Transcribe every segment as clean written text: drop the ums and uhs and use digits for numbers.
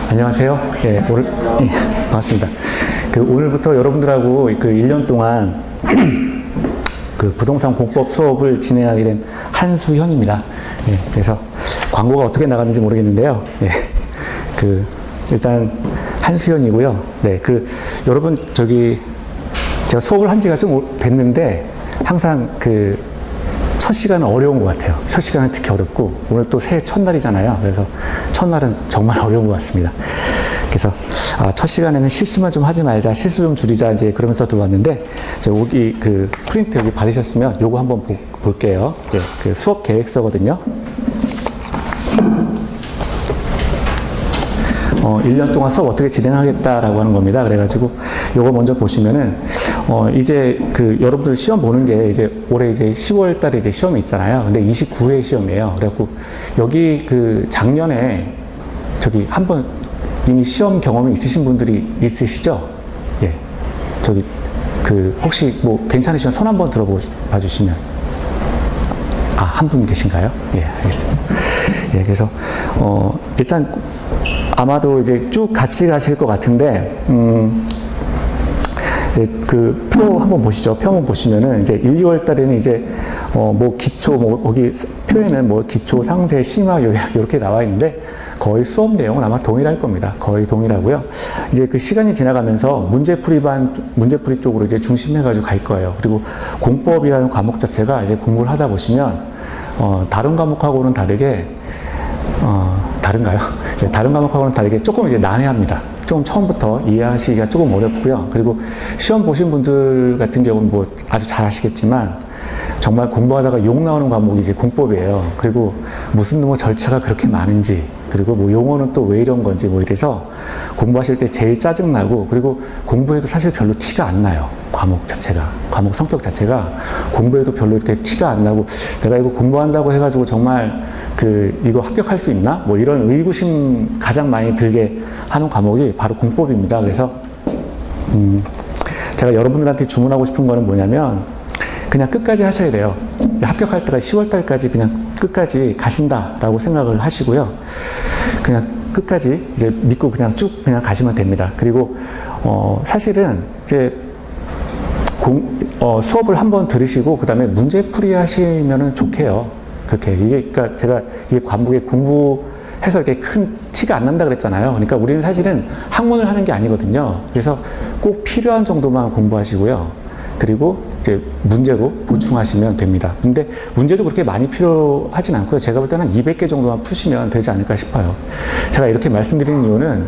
안녕하세요. 예, 반갑습니다. 오늘부터 여러분들하고 1년 동안 그 부동산 공법 수업을 진행하게 된 한수현입니다. 예, 그래서 광고가 어떻게 나갔는지 모르겠는데요. 예, 일단 한수현이고요. 네, 여러분 제가 수업을 한 지가 좀 됐는데 항상 첫 시간은 어려운 것 같아요. 첫 시간은 특히 어렵고, 오늘 또 새해 첫날이잖아요. 그래서 첫날은 정말 어려운 것 같습니다. 그래서, 첫 시간에는 실수만 좀 하지 말자, 실수 좀 줄이자, 이제 그러면서 들어왔는데, 제가 여기 프린트 여기 받으셨으면 요거 한번 볼게요. 네, 수업 계획서거든요. 1년 동안 수업 어떻게 진행하겠다라고 하는 겁니다. 그래가지고 요거 먼저 보시면은 이제 여러분들 시험 보는 게 이제 올해 이제 10월 달에 이제 시험이 있잖아요. 근데 29회 시험이에요. 그래갖고 여기 작년에 한번 이미 시험 경험이 있으신 분들이 있으시죠? 예. 혹시 뭐 괜찮으시면 손 한번 들어봐 주시면. 한 분 계신가요? 예, 알겠습니다. 예, 그래서 일단 아마도 이제 쭉 같이 가실 것 같은데, 표 한번 보시죠. 표 한번 보시면은 이제 1, 2월 달에는 이제 기초 거기 표에는 기초, 상세, 심화, 요약 이렇게 나와 있는데 거의 수업 내용은 아마 동일할 겁니다. 거의 동일하고요. 이제 시간이 지나가면서 문제풀이 쪽으로 이제 중심해가지고 갈 거예요. 그리고 공법이라는 과목 자체가 이제 공부를 하다 보시면 다른 과목하고는 다르게 다른가요? 네, 다른 과목하고는 다르게 조금 이제 난해합니다. 좀 처음부터 이해하시기가 조금 어렵고요. 그리고 시험 보신 분들 같은 경우는 아주 잘 아시겠지만 정말 공부하다가 욕 나오는 과목이 이게 공법이에요. 그리고 무슨 절차가 그렇게 많은지, 그리고 용어는 또 왜 이런 건지 이래서 공부하실 때 제일 짜증나고, 그리고 공부해도 사실 별로 티가 안 나요. 과목 성격 자체가 공부해도 별로 이렇게 티가 안 나고, 내가 이거 공부한다고 해가지고 정말 이거 합격할 수 있나? 이런 의구심 가장 많이 들게 하는 과목이 바로 공법입니다. 그래서, 제가 여러분들한테 주문하고 싶은 거는 뭐냐면, 그냥 끝까지 하셔야 돼요. 합격할 때가 10월 달까지 그냥 끝까지 가신다라고 생각을 하시고요. 그냥 끝까지 이제 믿고 그냥 쭉 가시면 됩니다. 그리고, 사실은 이제 수업을 한번 들으시고, 그 다음에 문제풀이 하시면은 좋게요. 그렇게. 그러니까 제가 이 과목에 공부해서 이렇게 큰 티가 안 난다 그랬잖아요. 그러니까 우리는 사실은 학문을 하는 게 아니거든요. 그래서 꼭 필요한 정도만 공부하시고요. 그리고 이제 문제로 보충하시면 됩니다. 근데 문제도 그렇게 많이 필요하진 않고요. 제가 볼 때는 한 200개 정도만 푸시면 되지 않을까 싶어요. 제가 이렇게 말씀드리는 이유는,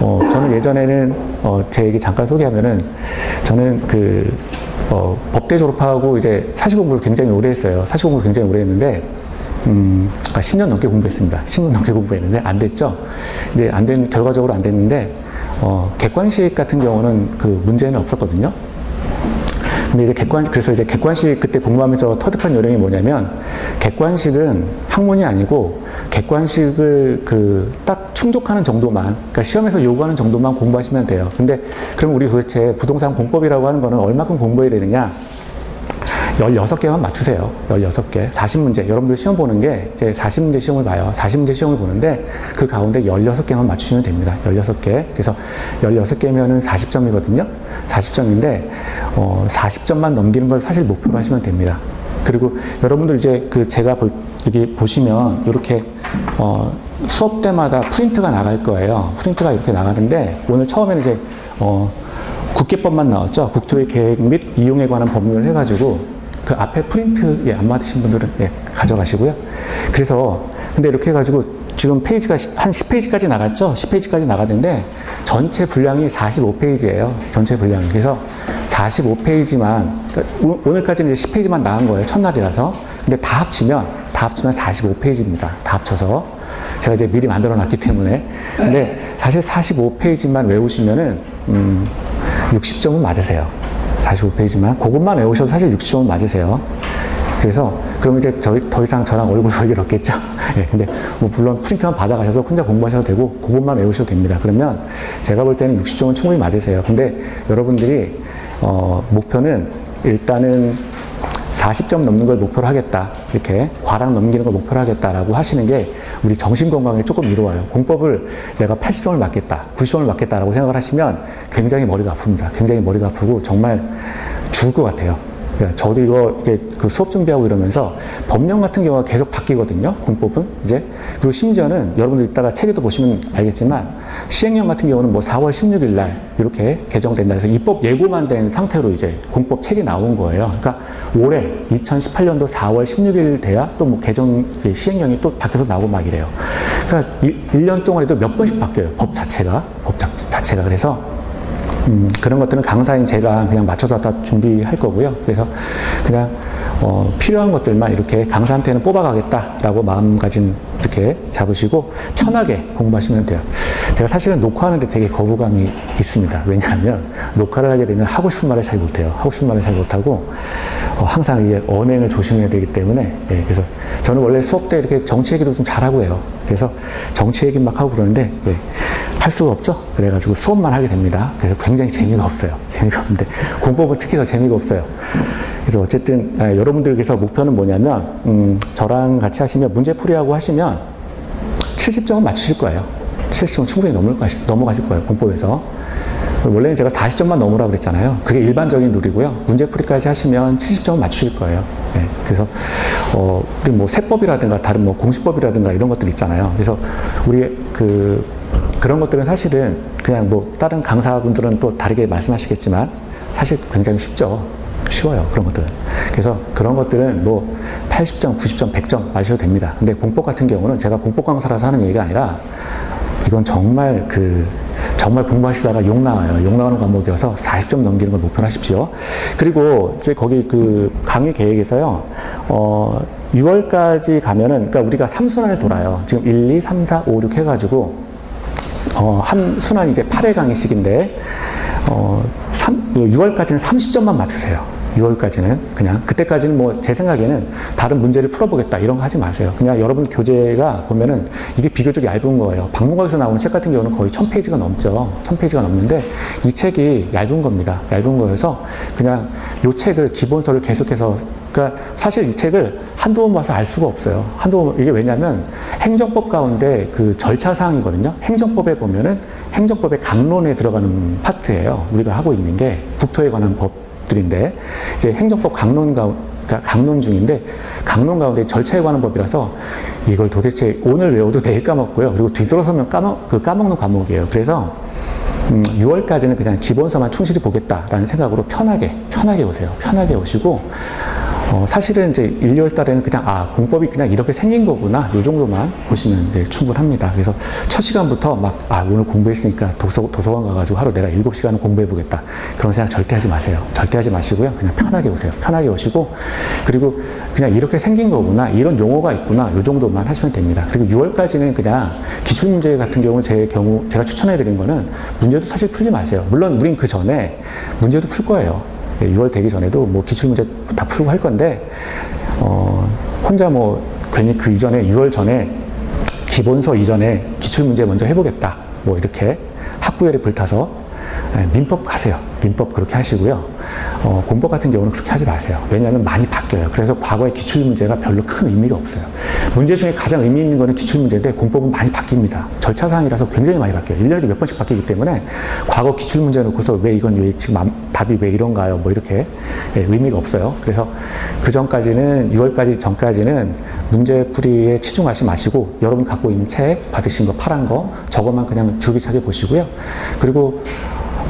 저는 예전에는, 제 얘기 잠깐 소개하면은, 저는 법대 졸업하고 이제 사시 공부를 굉장히 오래 했어요. 사시 공부를 굉장히 오래 했는데, 10년 넘게 공부했습니다. 10년 넘게 공부했는데 안 됐죠. 이제 결과적으로 안 됐는데, 객관식 같은 경우는 문제는 없었거든요. 근데 그래서 이제 객관식 그때 공부하면서 터득한 요령이 뭐냐면, 객관식은 학문이 아니고, 객관식을 딱 충족하는 정도만, 그러니까 시험에서 요구하는 정도만 공부하시면 돼요. 근데 그럼 우리 도대체 부동산 공법이라고 하는 거는 얼마큼 공부해야 되느냐? 16개만 맞추세요. 16개. 40문제. 여러분들 시험 보는 게 이제 40문제 시험을 봐요. 40문제 시험을 보는데 그 가운데 16개만 맞추시면 됩니다. 16개. 그래서 16개면은 40점이거든요. 40점인데, 40점만 넘기는 걸 사실 목표로 하시면 됩니다. 그리고 여러분들 이제 제가 여기 보시면 이렇게, 수업 때마다 프린트가 나갈 거예요. 프린트가 이렇게 나가는데, 오늘 처음에는 이제, 국계법만 나왔죠. 국토의 계획 및 이용에 관한 법률을 해가지고, 앞에 프린트 안 받으신 분들은 가져가시고요. 그래서 근데 이렇게 해가지고 지금 페이지가 한 10페이지까지 나갔죠. 10페이지까지 나갔는데 전체 분량이 45페이지예요. 전체 분량이. 그래서 45페이지만, 그러니까 오늘까지는 이제 10페이지만 나간 거예요. 첫날이라서. 근데 다 합치면 45페이지입니다. 다 합쳐서. 제가 이제 미리 만들어 놨기 때문에. 근데 사실 45페이지만 외우시면은 60점은 맞으세요. 45페이지만. 그것만 외우셔도 사실 60점은 맞으세요. 그래서, 그럼 이제 더 이상 저랑 얼굴 볼 일 없겠죠? 예, 근데 물론 프린트만 받아가셔서 혼자 공부하셔도 되고, 그것만 외우셔도 됩니다. 그러면 제가 볼 때는 60점은 충분히 맞으세요. 근데 여러분들이, 목표는 일단은 40점 넘는 걸 목표로 하겠다. 이렇게 과락 넘기는 걸 목표로 하겠다라고 하시는 게 우리 정신 건강에 조금 이로워요. 공법을 내가 80점을 맞겠다, 90점을 맞겠다라고 생각을 하시면 굉장히 머리가 아픕니다. 굉장히 머리가 아프고 정말 죽을 것 같아요. 저도 이거 그 수업 준비하고 이러면서 법령 같은 경우가 계속 바뀌거든요. 공법은 이제. 그리고 심지어는 여러분들 이따가 책에도 보시면 알겠지만 시행령 같은 경우는 뭐 4월 16일 날 이렇게 개정된다 해서 입법 예고만 된 상태로 이제 공법 책이 나온 거예요. 그러니까 올해 2018년도 4월 16일 돼야 또 뭐 개정 시행령이 또 바뀌어서 나오고 막 이래요. 그러니까 1년 동안에도 몇 번씩 바뀌어요. 법 자체가. 그래서 그런 것들은 강사인 제가 그냥 맞춰서 다 준비할 거고요. 그래서 그냥 필요한 것들만 이렇게 강사한테는 뽑아가겠다라고 마음가짐 이렇게 잡으시고 편하게 공부하시면 돼요. 제가 사실은 녹화하는데 되게 거부감이 있습니다. 왜냐하면 녹화를 하게 되면 하고 싶은 말을 잘 못해요. 하고 싶은 말을 잘 못하고 항상 이게 언행을 조심해야 되기 때문에 그래서 저는 원래 수업 때 이렇게 정치 얘기도 좀 잘하고 해요. 그래서 정치 얘기 막 하고 그러는데 할 수가 없죠. 그래가지고 수업만 하게 됩니다. 그래서 굉장히 재미가 없어요. 재미가 없는데 공법은 특히 더 재미가 없어요. 그래서 어쨌든 여러분들께서 목표는 뭐냐면 저랑 같이 하시면 문제풀이하고 하시면 70점은 맞추실 거예요. 70점은 충분히 넘어가실 거예요. 공법에서. 원래는 제가 40점만 넘으라고 그랬잖아요. 그게 일반적인 룰이고요. 문제풀이까지 하시면 70점은 맞추실 거예요. 그래서 우리 뭐 세법이라든가 다른 뭐 공시법이라든가 이런 것들 있잖아요. 그래서 우리 그런 것들은 사실은 그냥 뭐 다른 강사분들은 또 다르게 말씀하시겠지만 사실 굉장히 쉬워요. 그런 것들은. 그래서 그런 것들은 뭐 80점, 90점, 100점 맞으셔도 됩니다. 근데 공법 같은 경우는 제가 공법 강사라서 하는 얘기가 아니라 이건 정말 정말 공부하시다가 욕 나와요. 욕 나오는 과목이어서 40점 넘기는 걸 목표로 하십시오. 그리고 이제 거기 그 강의 계획에서요, 6월까지 가면은, 그러니까 우리가 3순환을 돌아요. 지금 1, 2, 3, 4, 5, 6 해가지고, 한 순환이 이제 8회 강의씩인데, 6월까지는 30점만 맞추세요. 6월까지는 그냥 그때까지는 뭐 제 생각에는 다른 문제를 풀어보겠다 이런 거 하지 마세요. 그냥 여러분 교재가 보면은 이게 비교적 얇은 거예요. 박문각에서 나오는 책 같은 경우는 거의 1000페이지가 넘죠. 1000페이지가 넘는데 이 책이 얇은 겁니다. 얇은 거여서 그냥 이 책을 기본서를 계속해서, 그러니까 사실 이 책을 한두 번 봐서 알 수가 없어요. 이게 왜냐면 행정법 가운데 그 절차사항이거든요. 행정법에 보면은 행정법의 강론에 들어가는 파트예요. 우리가 하고 있는 게 국토에 관한 법들인데 이제 행정법 강론 중인데 강론 가운데 절차에 관한 법이라서 이걸 도대체 오늘 외워도 내일 까먹고요. 그리고 뒤돌아서면 까먹는 과목이에요. 그래서 6월까지는 그냥 기본서만 충실히 보겠다라는 생각으로 편하게 오세요. 편하게 오시고 사실은 이제 1, 2월 달에는 그냥 공법이 그냥 이렇게 생긴 거구나 이 정도만 보시면 이제 충분합니다. 그래서 첫 시간부터 막 오늘 공부했으니까 도서관 가가지고 하루 내가 7시간은 공부해 보겠다 그런 생각 절대 하지 마세요. 절대 하지 마시고요. 그냥 편하게 오세요. 편하게 오시고 그리고 그냥 이렇게 생긴 거구나 이런 용어가 있구나 이 정도만 하시면 됩니다. 그리고 6월까지는 그냥 기출문제 같은 경우는 제가 추천해 드린 거는 문제도 사실 풀지 마세요. 물론 우린 그 전에 문제도 풀 거예요. 6월 되기 전에도 뭐 기출문제 다 풀고 할 건데 혼자 뭐 괜히 그 이전에 6월 전에 기본서 이전에 기출문제 먼저 해보겠다 뭐 이렇게 학부열에 불타서 민법 가세요. 민법 그렇게 하시고요. 공법 같은 경우는 그렇게 하지 마세요. 왜냐하면 많이 바뀌어요. 그래서 과거의 기출문제가 별로 큰 의미가 없어요. 문제 중에 가장 의미 있는 거는 기출문제인데 공법은 많이 바뀝니다. 절차사항이라서 굉장히 많이 바뀌어요. 1년에 몇 번씩 바뀌기 때문에 과거 기출문제 놓고서 왜 지금 답이 왜 이런가요? 뭐 이렇게 의미가 없어요. 그래서 그 전까지는 6월까지 전까지는 문제풀이에 치중하지 마시고 여러분 갖고 있는 책 받으신 거 파란 거 저것만 그냥 줄기차게 보시고요. 그리고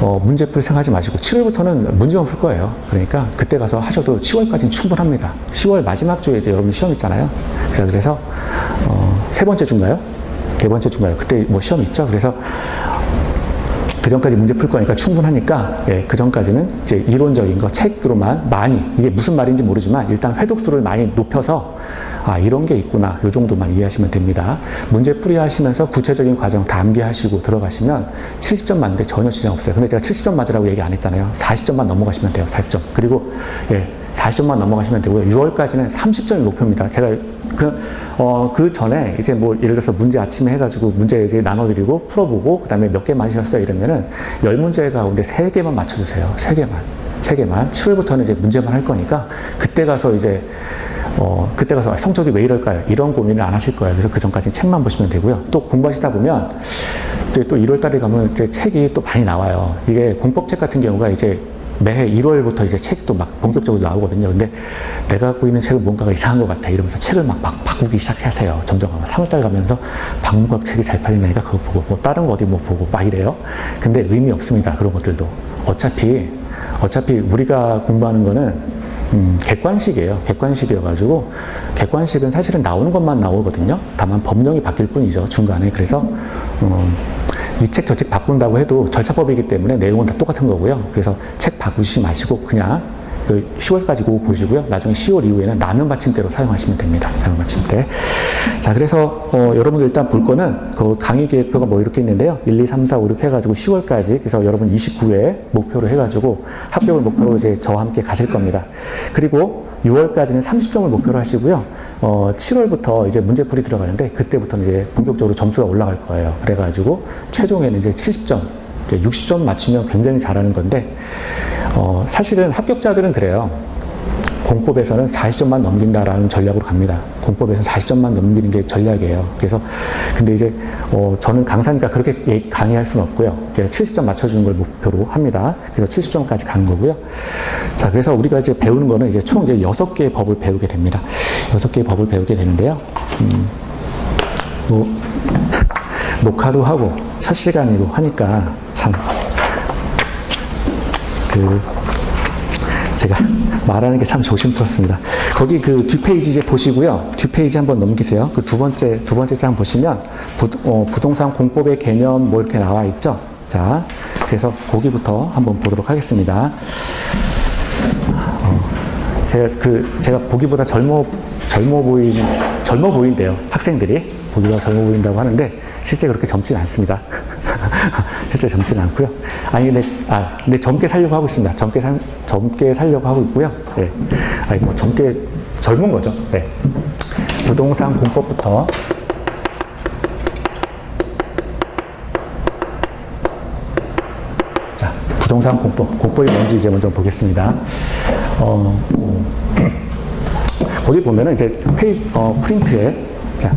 문제풀이 생각하지 마시고 7월부터는 문제만 풀 거예요. 그러니까 그때 가서 하셔도 10월까지는 충분합니다. 10월 마지막 주에 이제 여러분 시험 있잖아요. 그래서 세 번째 주인가요? 네 번째 주인가요? 그때 뭐 시험 있죠. 그래서 그 전까지 문제 풀 거니까 충분하니까 그 전까지는 이제 이론적인 거 책으로만 많이 이게 무슨 말인지 모르지만 일단 회독수를 많이 높여서 이런 게 있구나 이 정도만 이해하시면 됩니다. 문제풀이 하시면서 구체적인 과정 다 암기하시고 들어가시면 70점 맞는데 전혀 지장 없어요. 근데 제가 70점 맞으라고 얘기 안 했잖아요. 40점만 넘어가시면 돼요. 40점. 그리고 40점만 넘어가시면 되고요. 6월까지는 30점이 목표입니다. 제가 그 전에 이제 뭐 예를 들어서 문제 아침에 해가지고 문제 이제 나눠드리고 풀어보고 그 다음에 몇 개 맞으셨어요 이러면은 10문제 가운데 3개만 맞춰주세요. 3개만. 3개만. 7월부터는 이제 문제만 할 거니까 그때 가서 이제 그때 가서 성적이 왜 이럴까요? 이런 고민을 안 하실 거예요. 그래서 그 전까지 책만 보시면 되고요. 또 공부하시다 보면 이제 또 1월 달에 가면 이제 책이 또 많이 나와요. 이게 공법책 같은 경우가 이제 매해 1월부터 이제 책이 또 막 본격적으로 나오거든요. 근데 내가 갖고 있는 책은 뭔가가 이상한 것 같아. 이러면서 책을 막 바꾸기 시작하세요. 점점 3월달 가면서 방문각 책이 잘 팔리니까 그거 보고, 뭐 다른 거 어디 뭐 보고 막 이래요. 근데 의미 없습니다. 그런 것들도. 어차피 우리가 공부하는 거는 객관식이에요. 객관식이어가지고 객관식은 사실은 나오는 것만 나오거든요. 다만 법령이 바뀔 뿐이죠. 중간에. 그래서 이 책 저 책 바꾼다고 해도 절차법이기 때문에 내용은 다 똑같은 거고요. 그래서 책 바꾸지 마시고 그냥 그 10월까지 그거 보시고요. 나중에 10월 이후에는 라면 받침대로 사용하시면 됩니다. 라면 받침대. 자, 그래서 여러분들 일단 볼 거는 그 강의 계획표가 뭐 이렇게 있는데요. 1, 2, 3, 4, 5, 6 해가지고 10월까지. 그래서 여러분 29회 목표로 해가지고 합격을 목표로 이제 저와 함께 가실 겁니다. 그리고 6월까지는 30점을 목표로 하시고요. 7월부터 이제 문제풀이 들어가는데 그때부터는 이제 본격적으로 점수가 올라갈 거예요. 그래가지고 최종에는 이제 70점, 60점 맞추면 굉장히 잘하는 건데 사실은 합격자들은 그래요. 공법에서는 40점만 넘긴다라는 전략으로 갑니다. 공법에서는 40점만 넘기는 게 전략이에요. 그래서 근데 이제 저는 강사니까 그렇게 강의할 수는 없고요. 70점 맞춰주는 걸 목표로 합니다. 그래서 70점까지 가는 거고요. 자, 그래서 우리가 이제 배우는 거는 이제 총 이제 6개의 법을 배우게 됩니다. 6개의 법을 배우게 되는데요. 뭐 녹화도 하고 첫 시간이고 하니까 참 제가 말하는 게 참 조심스럽습니다. 거기 그 뒷페이지 이제 보시고요. 뒷페이지 한번 넘기세요. 그 두 번째 장 보시면 부동산 공법의 개념 뭐 이렇게 나와 있죠. 자, 그래서 거기부터 한번 보도록 하겠습니다. 제가 보기보다 젊어 보인대요. 학생들이 보기보다 젊어 보인다고 하는데 실제 그렇게 젊지는 않습니다. 실제 젊지는 않고요. 근데 젊게 살려고 하고 있습니다. 젊게 살려고 하고 있고요. 네. 뭐 젊은 거죠. 네. 부동산 공법부터. 자, 부동산 공법이 뭔지 이제 먼저 보겠습니다. 거기 보면은 이제 페이지, 프린트에, 자,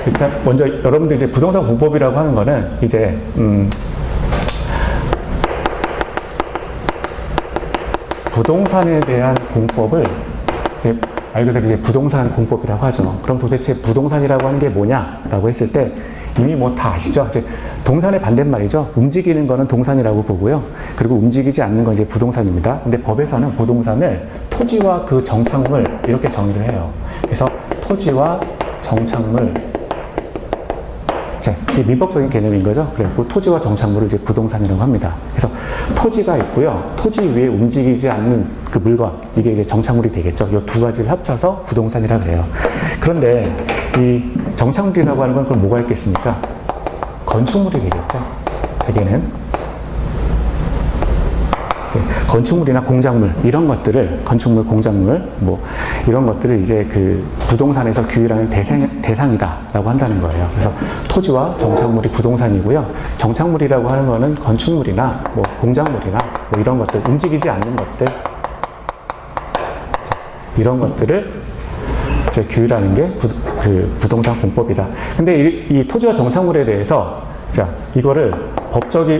일단 먼저 여러분들 이제 부동산 공법이라고 하는 거는 이제 부동산에 대한 공법을 말 그대로 이제 부동산 공법이라고 하죠. 그럼 도대체 부동산이라고 하는 게 뭐냐라고 했을 때 이미 뭐 다 아시죠? 이제 동산의 반대말이죠. 움직이는 거는 동산이라고 보고요. 그리고 움직이지 않는 건 이제 부동산입니다. 근데 법에서는 부동산을 토지와 그 정착물 이렇게 정의를 해요. 그래서 토지와 정착물, 이게 민법적인 개념인 거죠. 그래서 토지와 정착물을 이제 부동산이라고 합니다. 그래서 토지가 있고요. 토지 위에 움직이지 않는 그 물건, 이게 이제 정착물이 되겠죠. 이 두 가지를 합쳐서 부동산이라고 해요. 그런데 이 정착물이라고 하는 건 그럼 뭐가 있겠습니까? 건축물이 되겠죠. 대개는. 건축물이나 공작물 이런 것들을 건축물, 공작물 뭐 이런 것들을 이제 그 부동산에서 규율하는 대상이다라고 한다는 거예요. 그래서 토지와 정착물이 부동산이고요. 정착물이라고 하는 거는 건축물이나 뭐 공작물이나 뭐 이런 것들 움직이지 않는 것들 이런 것들을 이제 규율하는 게 부동산 공법이다. 근데 이 토지와 정착물에 대해서 자 이거를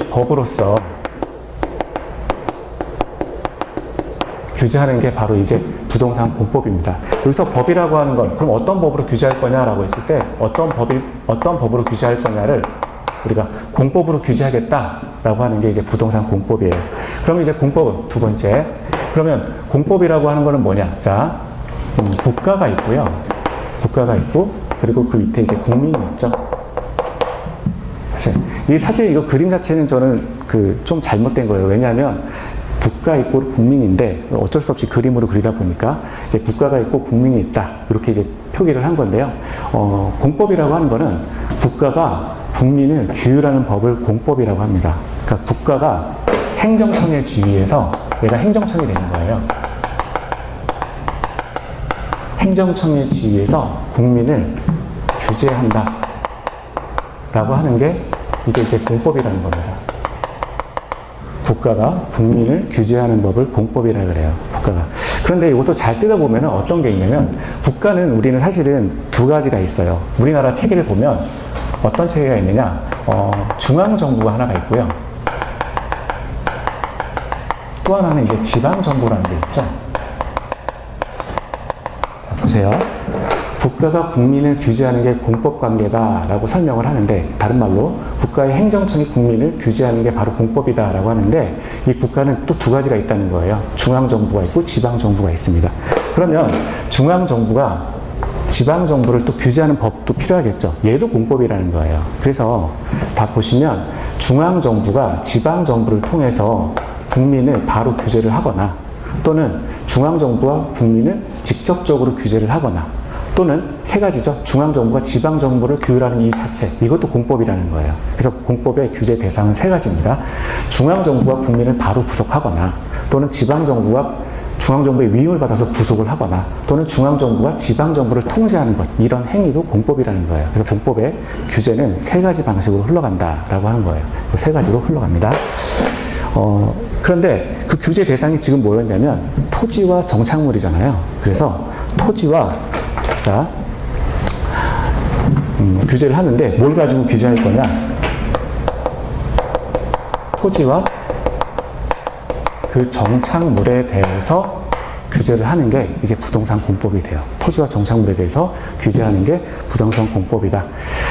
법으로서 규제하는 게 바로 이제 부동산 공법입니다. 여기서 법이라고 하는 건 그럼 어떤 법으로 규제할 거냐라고 했을 때 어떤 법으로 규제할 거냐를 우리가 공법으로 규제하겠다라고 하는 게 이제 부동산 공법이에요. 그럼 이제 공법은 두 번째. 그러면 공법이라고 하는 거는 뭐냐? 자, 국가가 있고요. 국가가 있고 그리고 그 밑에 이제 국민이 있죠. 사실 이거 그림 자체는 저는 좀 잘못된 거예요. 왜냐하면 국가 있고 국민인데 어쩔 수 없이 그림으로 그리다 보니까 이제 국가가 있고 국민이 있다 이렇게 이제 표기를 한 건데요. 공법이라고 하는 거는 국가가 국민을 규율하는 법을 공법이라고 합니다. 그러니까 국가가 행정청의 지위에서 얘가 행정청이 되는 거예요. 행정청의 지위에서 국민을 규제한다 라고 하는 게 이게 이제 공법이라는 겁니다. 국가가 국민을 규제하는 법을 공법이라 그래요. 국가가. 그런데 이것도 잘 뜯어보면 어떤 게 있냐면 국가는 우리는 사실은 두 가지가 있어요. 우리나라 체계를 보면 어떤 체계가 있느냐, 중앙정부가 하나가 있고요. 또 하나는 이제 지방정부라는 게 있죠. 자, 보세요. 국가가 국민을 규제하는 게 공법관계다라고 설명을 하는데, 다른 말로 국가의 행정청이 국민을 규제하는 게 바로 공법이다라고 하는데, 이 국가는 또 두 가지가 있다는 거예요. 중앙정부가 있고 지방정부가 있습니다. 그러면 중앙정부가 지방정부를 또 규제하는 법도 필요하겠죠. 얘도 공법이라는 거예요. 그래서 다 보시면 중앙정부가 지방정부를 통해서 국민을 바로 규제를 하거나, 또는 중앙정부와 국민을 직접적으로 규제를 하거나, 또는 세 가지죠. 중앙정부가 지방정부를 규율하는 이 자체, 이것도 공법이라는 거예요. 그래서 공법의 규제 대상은 세 가지입니다. 중앙정부가 국민을 바로 구속하거나, 또는 지방정부가 중앙정부의 위임을 받아서 구속을 하거나, 또는 중앙정부가 지방정부를 통제하는 것, 이런 행위도 공법이라는 거예요. 그래서 공법의 규제는 세 가지 방식으로 흘러간다라고 하는 거예요. 세 가지로 흘러갑니다. 그런데 그 규제 대상이 지금 뭐였냐면 토지와 정착물이잖아요. 그래서 토지와 규제를 하는데 뭘 가지고 규제할 거냐? 토지와 그 정착물에 대해서 규제를 하는 게 이제 부동산 공법이 돼요. 토지와 정착물에 대해서 규제하는 게 부동산 공법이다.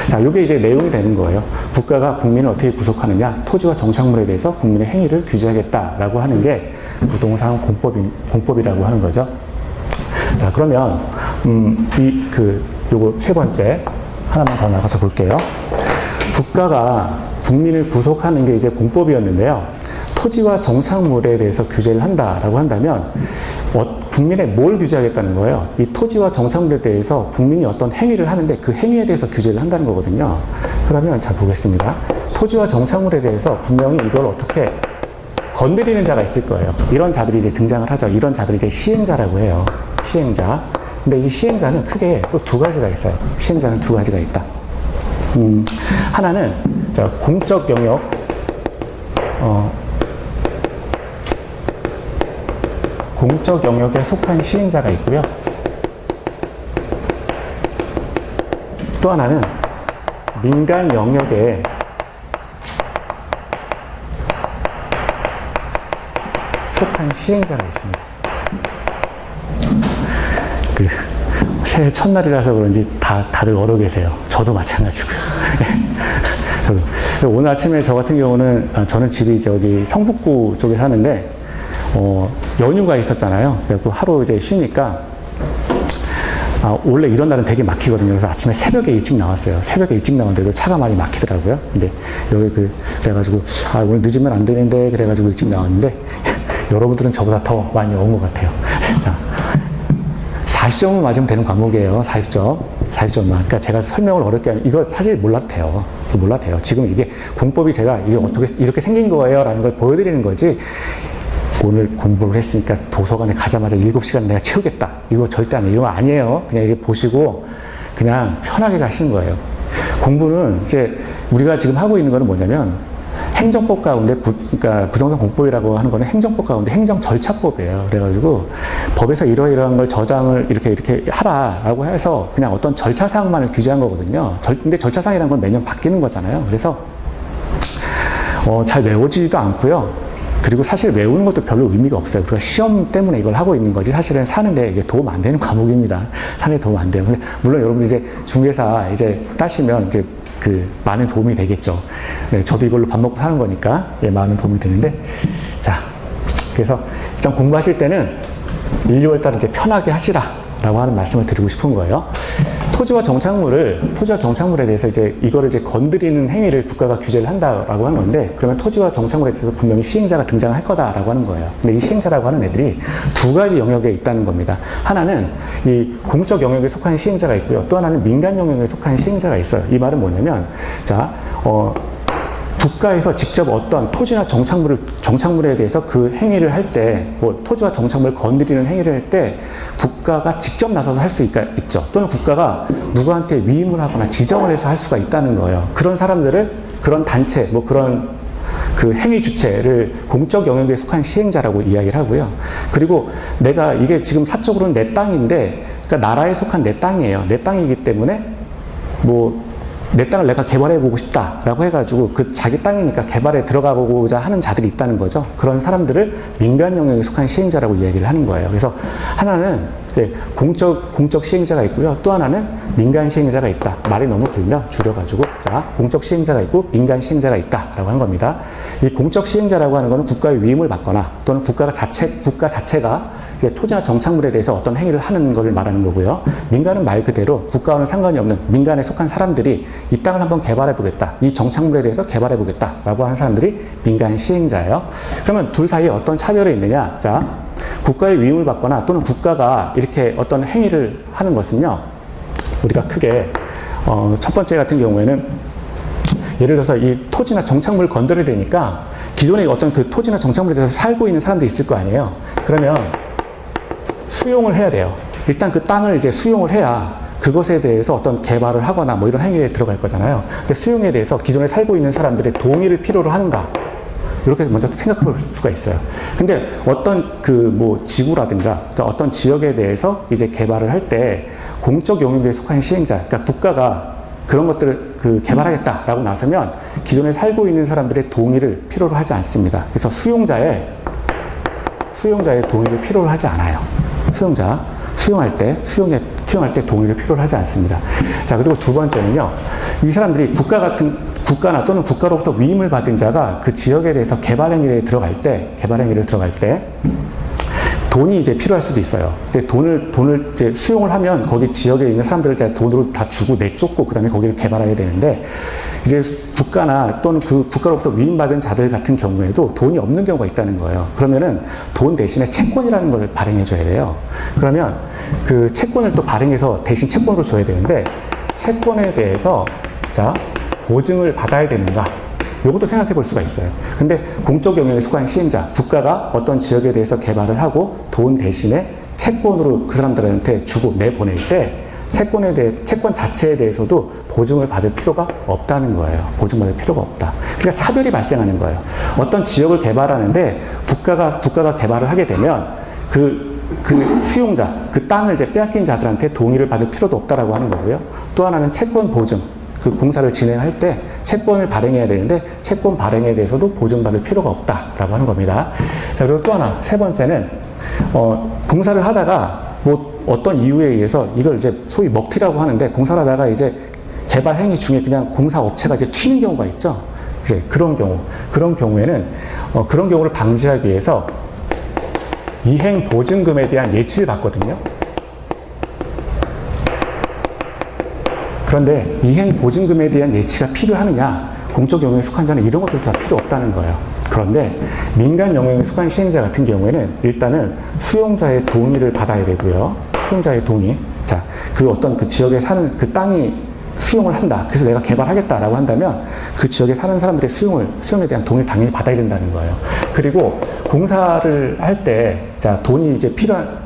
자, 이게 이제 내용이 되는 거예요. 국가가 국민을 어떻게 구속하느냐? 토지와 정착물에 대해서 국민의 행위를 규제하겠다라고 하는 게 부동산 공법이라고 하는 거죠. 자, 그러면 요거 세 번째 하나만 더 나가서 볼게요. 국가가 국민을 구속하는 게 이제 공법이었는데요. 토지와 정착물에 대해서 규제를 한다라고 한다면 국민의 뭘 규제하겠다는 거예요? 이 토지와 정착물에 대해서 국민이 어떤 행위를 하는데 그 행위에 대해서 규제를 한다는 거거든요. 그러면 자 보겠습니다. 토지와 정착물에 대해서 분명히 이걸 어떻게 건드리는 자가 있을 거예요. 이런 자들이 이제 등장을 하죠. 이런 자들이 이제 시행자라고 해요. 시행자. 근데 이 시행자는 크게 또 두 가지가 있어요. 시행자는 두 가지가 있다. 하나는 공적 영역, 공적 영역에 속한 시행자가 있고요. 또 하나는 민간 영역에 속한 시행자가 있습니다. 새해 첫날이라서 그런지 다들 얼어 계세요. 저도 마찬가지고요. 저도. 오늘 아침에 저 같은 경우는, 저는 집이 저기 성북구 쪽에 사는데, 연휴가 있었잖아요. 그래서 하루 이제 쉬니까, 원래 이런 날은 되게 막히거든요. 그래서 아침에 새벽에 일찍 나왔어요. 새벽에 일찍 나왔는데도 차가 많이 막히더라고요. 근데 여기 그래가지고, 오늘 늦으면 안 되는데, 그래가지고 일찍 나왔는데, 여러분들은 저보다 더 많이 온 것 같아요. 자, 40점은 맞으면 되는 과목이에요. 40점. 40점만. 그러니까 제가 설명을 어렵게 하면, 이거 사실 몰라도 돼요. 몰라도 돼요. 지금 이게 공법이 제가 이게 어떻게 이렇게 생긴 거예요. 라는 걸 보여드리는 거지. 오늘 공부를 했으니까 도서관에 가자마자 7시간 내가 채우겠다. 이거 절대 안 해요. 이거 아니에요. 그냥 이렇게 보시고 그냥 편하게 가시는 거예요. 공부는 이제 우리가 지금 하고 있는 거는 뭐냐면 행정법 가운데 그러니까 부동산 공법이라고 하는 거는 행정법 가운데 행정 절차법이에요. 그래가지고 법에서 이러이러한 걸 저장을 이렇게 하라라고 해서 그냥 어떤 절차사항만을 규제한 거거든요. 근데 절차사항이라는 건 매년 바뀌는 거잖아요. 그래서 잘 외워지지도 않고요. 그리고 사실 외우는 것도 별로 의미가 없어요. 우리가 시험 때문에 이걸 하고 있는 거지 사실은 사는데 이게 도움 안 되는 과목입니다. 사는데 도움 안 돼요. 근데 물론 여러분들 이제 중개사 이제 따시면 이제 많은 도움이 되겠죠. 네, 저도 이걸로 밥 먹고 사는 거니까 많은 도움이 되는데, 자, 그래서 일단 공부하실 때는 1, 2월 달은 이제 편하게 하시라라고 하는 말씀을 드리고 싶은 거예요. 토지와 정착물에 대해서 이거를 건드리는 행위를 국가가 규제를 한다라고 하는 건데, 그러면 토지와 정착물에 대해서 분명히 시행자가 등장할 거다라고 하는 거예요. 근데 이 시행자라고 하는 애들이 두 가지 영역에 있다는 겁니다. 하나는 이 공적 영역에 속한 시행자가 있고요. 또 하나는 민간 영역에 속한 시행자가 있어요. 이 말은 뭐냐면, 자, 국가에서 직접 어떤 토지나 정착물에 대해서 그 행위를 할 때, 토지와 정착물을 건드리는 행위를 할 때 국가가 직접 나서서 할 수 있죠. 또는 국가가 누구한테 위임을 하거나 지정을 해서 할 수가 있다는 거예요. 그런 사람들을, 그런 단체, 그런 그 행위 주체를 공적 영역에 속한 시행자라고 이야기를 하고요. 그리고 내가 이게 지금 사적으로는 내 땅인데, 그러니까 나라에 속한 내 땅이에요. 내 땅이기 때문에 뭐 내 땅을 내가 개발해보고 싶다라고 해가지고 그 자기 땅이니까 개발에 들어가보고자 하는 자들이 있다는 거죠. 그런 사람들을 민간 영역에 속한 시행자라고 이야기를 하는 거예요. 그래서 하나는 이제 공적 시행자가 있고요. 또 하나는 민간 시행자가 있다. 말이 너무 길면 줄여가지고, 자, 공적 시행자가 있고 민간 시행자가 있다라고 하는 겁니다. 이 공적 시행자라고 하는 것은 국가의 위임을 받거나 또는 국가 자체가 토지나 정착물에 대해서 어떤 행위를 하는 것을 말하는 거고요. 민간은 말 그대로 국가와는 상관이 없는 민간에 속한 사람들이 이 땅을 한번 개발해보겠다, 이 정착물에 대해서 개발해보겠다라고 하는 사람들이 민간 시행자예요. 그러면 둘 사이에 어떤 차별이 있느냐? 자, 국가의 위임을 받거나 또는 국가가 이렇게 어떤 행위를 하는 것은요, 우리가 크게 첫 번째 같은 경우에는 예를 들어서 이 토지나 정착물을 건드려야 되니까 기존에 어떤 그 토지나 정착물에 대해서 살고 있는 사람들이 있을 거 아니에요. 그러면 수용을 해야 돼요. 일단 그 땅을 이제 수용을 해야 그것에 대해서 어떤 개발을 하거나 뭐 이런 행위에 들어갈 거잖아요. 근데 수용에 대해서 기존에 살고 있는 사람들의 동의를 필요로 하는가? 이렇게 먼저 생각해 볼 수가 있어요. 근데 어떤 그 뭐 지구라든가 그러니까 어떤 지역에 대해서 이제 개발을 할 때 공적 영역에 속한 시행자, 그러니까 국가가 그런 것들을 그 개발하겠다라고 나서면 기존에 살고 있는 사람들의 동의를 필요로 하지 않습니다. 그래서 수용자의 동의를 필요로 하지 않아요. 수용할 때 동의를 필요로 하지 않습니다. 자, 그리고 두 번째는요, 이 사람들이 국가나 또는 국가로부터 위임을 받은 자가 그 지역에 대해서 개발 행위를 들어갈 때 돈이 이제 필요할 수도 있어요. 근데 돈을 이제 수용을 하면 거기 지역에 있는 사람들을 돈으로 다 주고 내쫓고 그다음에 거기를 개발해야 되는데, 이제 국가나 또는 그 국가로부터 위임받은 자들 같은 경우에도 돈이 없는 경우가 있다는 거예요. 그러면은 돈 대신에 채권이라는 걸 발행해 줘야 돼요. 그러면 그 채권을 또 발행해서 대신 채권으로 줘야 되는데, 채권에 대해서 자, 보증을 받아야 되는가? 이것도 생각해 볼 수가 있어요. 근데 공적 영역에 속한 시행자, 국가가 어떤 지역에 대해서 개발을 하고 돈 대신에 채권으로 그 사람들한테 주고 내보낼 때 채권 자체에 대해서도 보증을 받을 필요가 없다는 거예요. 보증받을 필요가 없다. 그러니까 차별이 발생하는 거예요. 어떤 지역을 개발하는데 국가가 개발을 하게 되면 그 수용자, 그 땅을 이제 빼앗긴 자들한테 동의를 받을 필요도 없다라고 하는 거고요. 또 하나는 채권 보증. 그 공사를 진행할 때 채권을 발행해야 되는데 채권 발행에 대해서도 보증받을 필요가 없다라고 하는 겁니다. 자, 그리고 또 하나, 세 번째는 공사를 하다가 뭐 어떤 이유에 의해서 이걸 이제 소위 먹튀라고 하는데, 공사를 하다가 이제 개발 행위 중에 그냥 공사 업체가 이제 튀는 경우가 있죠. 이제 그런 경우에는 그런 경우를 방지하기 위해서 이행 보증금에 대한 예치를 받거든요. 그런데 이행 보증금에 대한 예치가 필요하느냐? 공적 영역에 속한 자는 이런 것들도 다 필요 없다는 거예요. 그런데 민간 영역에 속한 시행자 같은 경우에는 일단은 수용자의 동의를 받아야 되고요. 수용자의 동의. 자, 그 어떤 그 지역에 사는 그 땅이 수용을 한다. 그래서 내가 개발하겠다라고 한다면 그 지역에 사는 사람들의 수용에 대한 동의를 당연히 받아야 된다는 거예요. 그리고 공사를 할 때, 자, 돈이 이제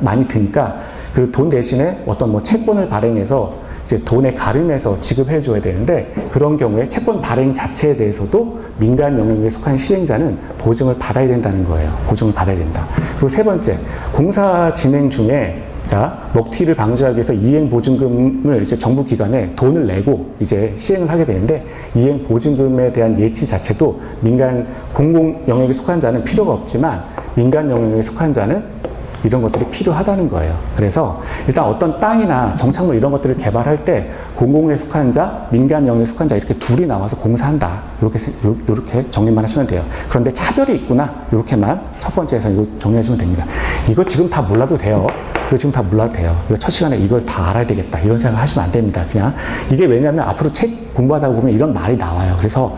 많이 드니까 그 돈 대신에 어떤 뭐 채권을 발행해서 이제 돈에 가름해서 지급해 줘야 되는데, 그런 경우에 채권 발행 자체에 대해서도 민간 영역에 속한 시행자는 보증을 받아야 된다는 거예요. 보증을 받아야 된다. 그리고 세 번째, 공사 진행 중에 자, 먹튀를 방지하기 위해서 이행 보증금을 이제 정부 기관에 돈을 내고 이제 시행을 하게 되는데, 이행 보증금에 대한 예치 자체도 민간 공공 영역에 속한 자는 필요가 없지만 민간 영역에 속한 자는 이런 것들이 필요하다는 거예요. 그래서 일단 어떤 땅이나 정착물 이런 것들을 개발할 때 공공에 속한 자, 민간 영역에 속한 자 이렇게 둘이 나와서 공사한다. 이렇게 정리만 하시면 돼요. 그런데 차별이 있구나. 이렇게만 첫 번째에서 이거 정리하시면 됩니다. 이거 지금 다 몰라도 돼요. 이거 지금 다 몰라도 돼요. 이거 첫 시간에 이걸 다 알아야 되겠다. 이런 생각 하시면 안 됩니다. 그냥 이게 왜냐하면 앞으로 책 공부하다 보면 이런 말이 나와요. 그래서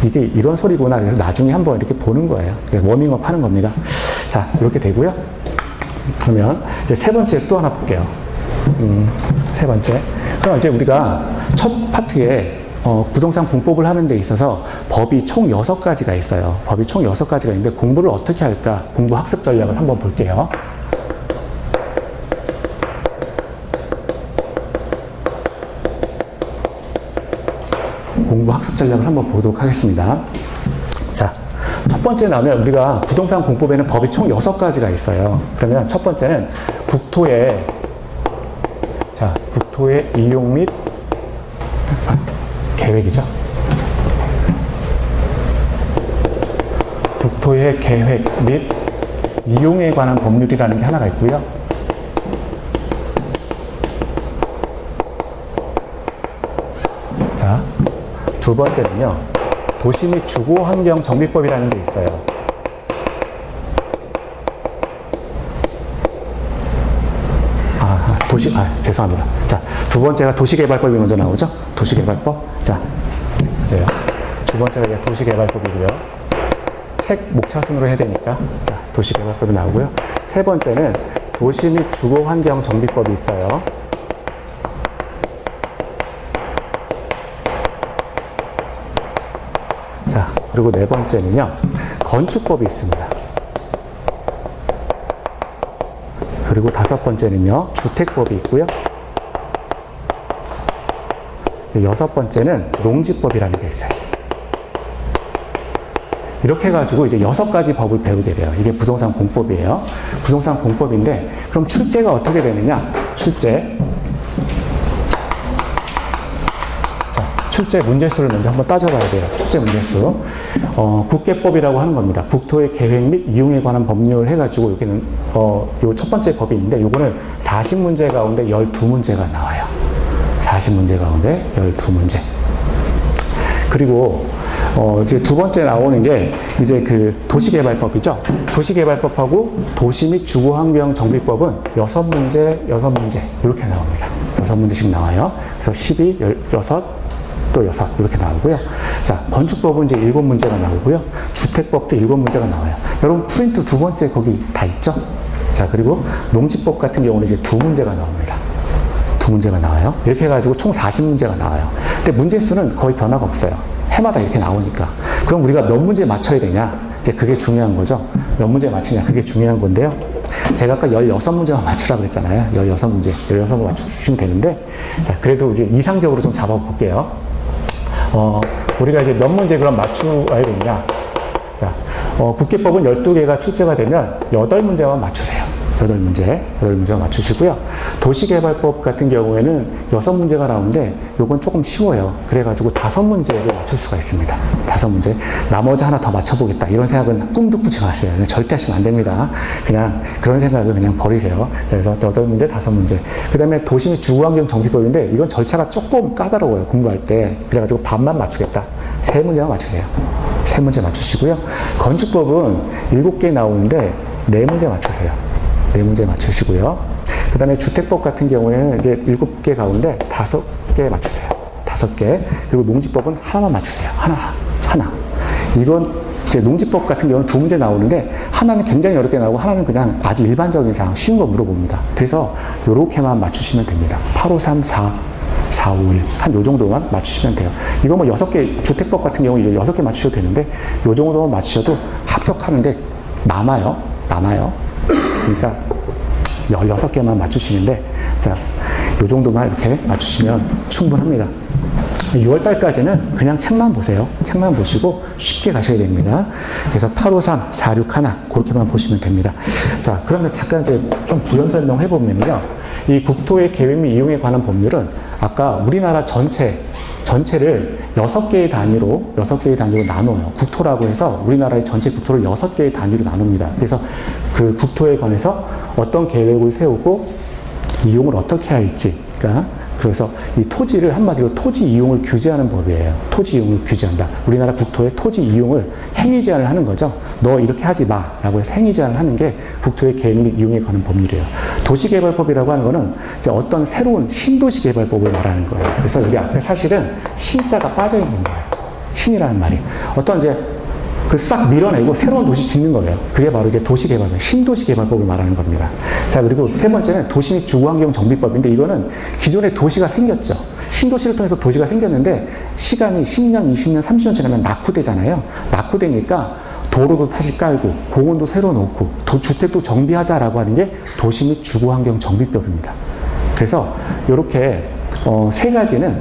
이게 이런 소리구나. 그래서 나중에 한번 이렇게 보는 거예요. 그래서 워밍업 하는 겁니다. 자, 이렇게 되고요. 그러면 이제 세 번째 또 하나 볼게요. 세 번째. 그럼 이제 우리가 첫 파트에 부동산 공법을 하는 데 있어서 법이 총 6가지가 있어요. 법이 총 6가지가 있는데 공부를 어떻게 할까? 공부 학습 전략을 한번 볼게요. 공부 학습 전략을 한번 보도록 하겠습니다. 첫 번째 나오면 우리가 부동산 공법에는 법이 총 6가지가 있어요. 그러면 첫 번째는 국토의 이용 및 계획이죠. 국토의 계획 및 이용에 관한 법률이라는 게 하나가 있고요. 자, 두 번째는요. 도시 및 주거환경 정비법이라는 게 있어요. 죄송합니다. 자, 두 번째가 도시개발법이 먼저 나오죠? 도시개발법. 자, 맞아요. 두 번째가 도시개발법이고요. 책 목차순으로 해야 되니까. 자, 도시개발법이 나오고요. 세 번째는 도시 및 주거환경 정비법이 있어요. 자, 그리고 네 번째는요. 건축법이 있습니다. 그리고 다섯 번째는요. 주택법이 있고요. 여섯 번째는 농지법이라는 게 있어요. 이렇게 해가지고 이제 6가지 법을 배우게 돼요. 이게 부동산 공법이에요. 부동산 공법인데, 그럼 출제가 어떻게 되느냐? 출제. 자, 출제 문제수를 먼저 한번 따져봐야 돼요. 출제 문제수. 국계법이라고 하는 겁니다. 국토의 계획 및 이용에 관한 법률 해가지고, 여기는, 요 첫 번째 법이 있는데, 요거는 40문제 가운데 12문제가 나와요. 40문제 가운데 12문제. 그리고, 이제 두 번째 나오는 게 이제 그 도시개발법이죠. 도시개발법하고 도시 및 주거환경 정비법은 6문제 이렇게 나옵니다. 6문제씩 나와요. 그래서 12, 16, 또 6 이렇게 나오고요. 자, 건축법은 이제 7문제가 나오고요. 주택법도 7문제가 나와요. 여러분 프린트 두 번째 거기 다 있죠? 자, 그리고 농지법 같은 경우는 이제 2문제가 나옵니다. 2문제가 나와요. 이렇게 해가지고 총 40문제가 나와요. 근데 문제수는 거의 변화가 없어요. 해마다 이렇게 나오니까. 그럼 우리가 몇 문제 맞춰야 되냐? 이제 그게 중요한 거죠. 몇 문제 맞추냐? 그게 중요한 건데요. 제가 아까 16문제만 맞추라고 했잖아요. 16문제. 16번 맞추시면 되는데, 자, 그래도 이제 이상적으로 좀 잡아볼게요. 우리가 이제 몇 문제 그럼 맞추어야 되냐? 자, 국계법은 12개가 출제가 되면 8문제만 맞추세요. 8문제 맞추시고요. 도시개발법 같은 경우에는 6문제가 나오는데 요건 조금 쉬워요. 그래가지고 5문제를 맞출 수가 있습니다. 5문제. 나머지 하나 더 맞춰보겠다. 이런 생각은 꿈도 꾸지 마세요. 절대 하시면 안 됩니다. 그냥 그런 생각을 그냥 버리세요. 그래서 8문제, 5문제. 그 다음에 도시 및 주거환경 정비법인데 이건 절차가 조금 까다로워요. 공부할 때. 그래가지고 반만 맞추겠다. 3문제만 맞추세요. 3문제 맞추시고요. 건축법은 7개 나오는데 4문제 맞추세요. 4문제 맞추시고요. 그 다음에 주택법 같은 경우에는 이제 7개 가운데 5개 맞추세요. 5개. 그리고 농지법은 하나만 맞추세요. 하나. 이건 이제 농지법 같은 경우는 2문제 나오는데 하나는 굉장히 어렵게 나오고 하나는 그냥 아주 일반적인 사항, 쉬운 거 물어봅니다. 그래서 요렇게만 맞추시면 됩니다. 8, 5, 3, 4, 4, 5, 1. 한 요 정도만 맞추시면 돼요. 이거 뭐 6개, 주택법 같은 경우 이제 6개 맞추셔도 되는데 요 정도만 맞추셔도 합격하는데 남아요. 그러니까 16개만 맞추시는데, 자, 요 정도만 이렇게 맞추시면 충분합니다. 6월달까지는 그냥 책만 보세요. 책만 보시고 쉽게 가셔야 됩니다. 그래서 853, 461 그렇게만 보시면 됩니다. 자, 그러면 잠깐 이제 좀 부연 설명해 보면요. 이 국토의 계획 및 이용에 관한 법률은 아까 우리나라 전체를 6개의 단위로 나눠요. 국토라고 해서 우리나라의 전체 국토를 6개의 단위로 나눕니다. 그래서 그 국토에 관해서 어떤 계획을 세우고 이용을 어떻게 할지, 그러니까 그래서 이 토지를 한마디로 토지 이용을 규제하는 법이에요. 토지 이용을 규제한다. 우리나라 국토의 토지 이용을 행위 제한을 하는 거죠. 너 이렇게 하지 마 라고 해서 행위 제한을 하는 게 국토의 계획 및 이용에 관한 법률이에요. 도시개발법이라고 하는 거는 이제 어떤 새로운 신도시 개발법을 말하는 거예요. 그래서 여기 앞에 사실은 신자가 빠져 있는 거예요. 신이라는 말이. 어떤 이제 그 싹 밀어내고 새로운 도시 짓는 거예요. 그게 바로 이제 도시개발법, 신도시개발법을 말하는 겁니다. 자, 그리고 세 번째는 도시 및 주거환경 정비법인데 이거는 기존에 도시가 생겼죠. 신도시를 통해서 도시가 생겼는데 시간이 10년, 20년, 30년 지나면 낙후되잖아요. 낙후되니까 도로도 다시 깔고 공원도 새로 놓고 주택도 정비하자라고 하는 게 도시 및 주거환경 정비법입니다. 그래서 이렇게 세 가지는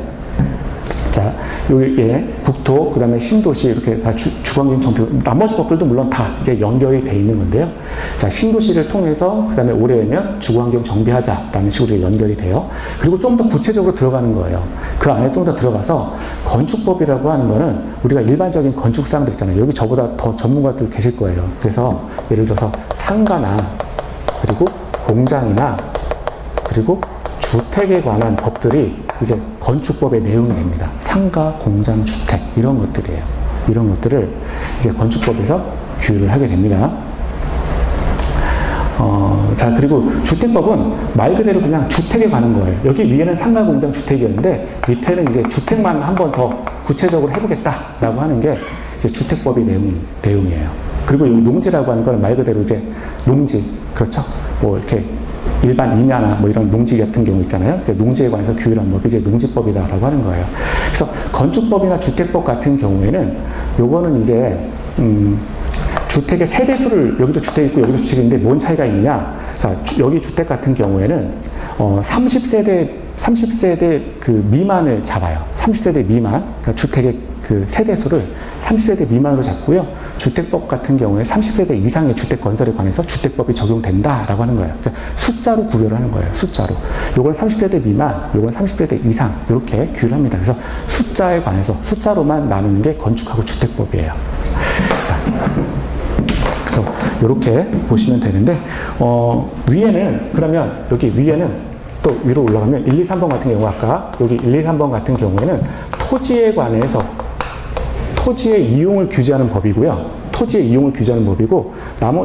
자, 여기에 국토, 그 다음에 신도시 이렇게 다 주거환경 정비, 나머지 법들도 물론 다 이제 연결이 돼 있는 건데요. 자, 신도시를 통해서 그 다음에 올해면 주거환경 정비하자라는 식으로 연결이 돼요. 그리고 좀 더 구체적으로 들어가는 거예요. 그 안에 좀 더 들어가서 건축법이라고 하는 거는 우리가 일반적인 건축사항들 있잖아요. 여기 저보다 더 전문가들 계실 거예요. 그래서 예를 들어서 상가나 그리고 공장이나 그리고 주택에 관한 법들이 이제 건축법의 내용이 됩니다. 상가, 공장, 주택 이런 것들이에요. 이런 것들을 이제 건축법에서 규율을 하게 됩니다. 자, 그리고 주택법은 말 그대로 그냥 주택에 관한 거예요. 여기 위에는 상가, 공장, 주택이었는데 밑에는 이제 주택만 한 번 더 구체적으로 해보겠다라고 하는 게 이제 주택법의 내용이에요. 그리고 여기 농지라고 하는 건 말 그대로 이제 농지, 그렇죠? 뭐 이렇게 일반 임야나 뭐 이런 농지 같은 경우 있잖아요. 농지에 관해서 규율한 법이 이제 농지법이다라고 하는 거예요. 그래서 건축법이나 주택법 같은 경우에는 요거는 이제 주택의 세대수를, 여기도 주택이 있고 여기도 주택이 있는데 뭔 차이가 있느냐? 자, 여기 주택 같은 경우에는 30세대 그 미만을 잡아요. 30세대 미만, 그러니까 주택의 그 세대수를 30세대 미만으로 잡고요. 주택법 같은 경우에 30세대 이상의 주택 건설에 관해서 주택법이 적용된다라고 하는 거예요. 그러니까 숫자로 구별을 하는 거예요. 숫자로. 요건 30세대 미만, 요건 30세대 이상 이렇게 규율합니다. 그래서 숫자에 관해서 숫자로만 나누는 게 건축하고 주택법이에요. 자, 그래서 이렇게 보시면 되는데 위에는 그러면 여기 위에는 또 위로 올라가면 1, 2, 3번 같은 경우 아까 여기 1, 2, 3번 같은 경우에는 토지에 관해서 토지의 이용을 규제하는 법이고요. 토지의 이용을 규제하는 법이고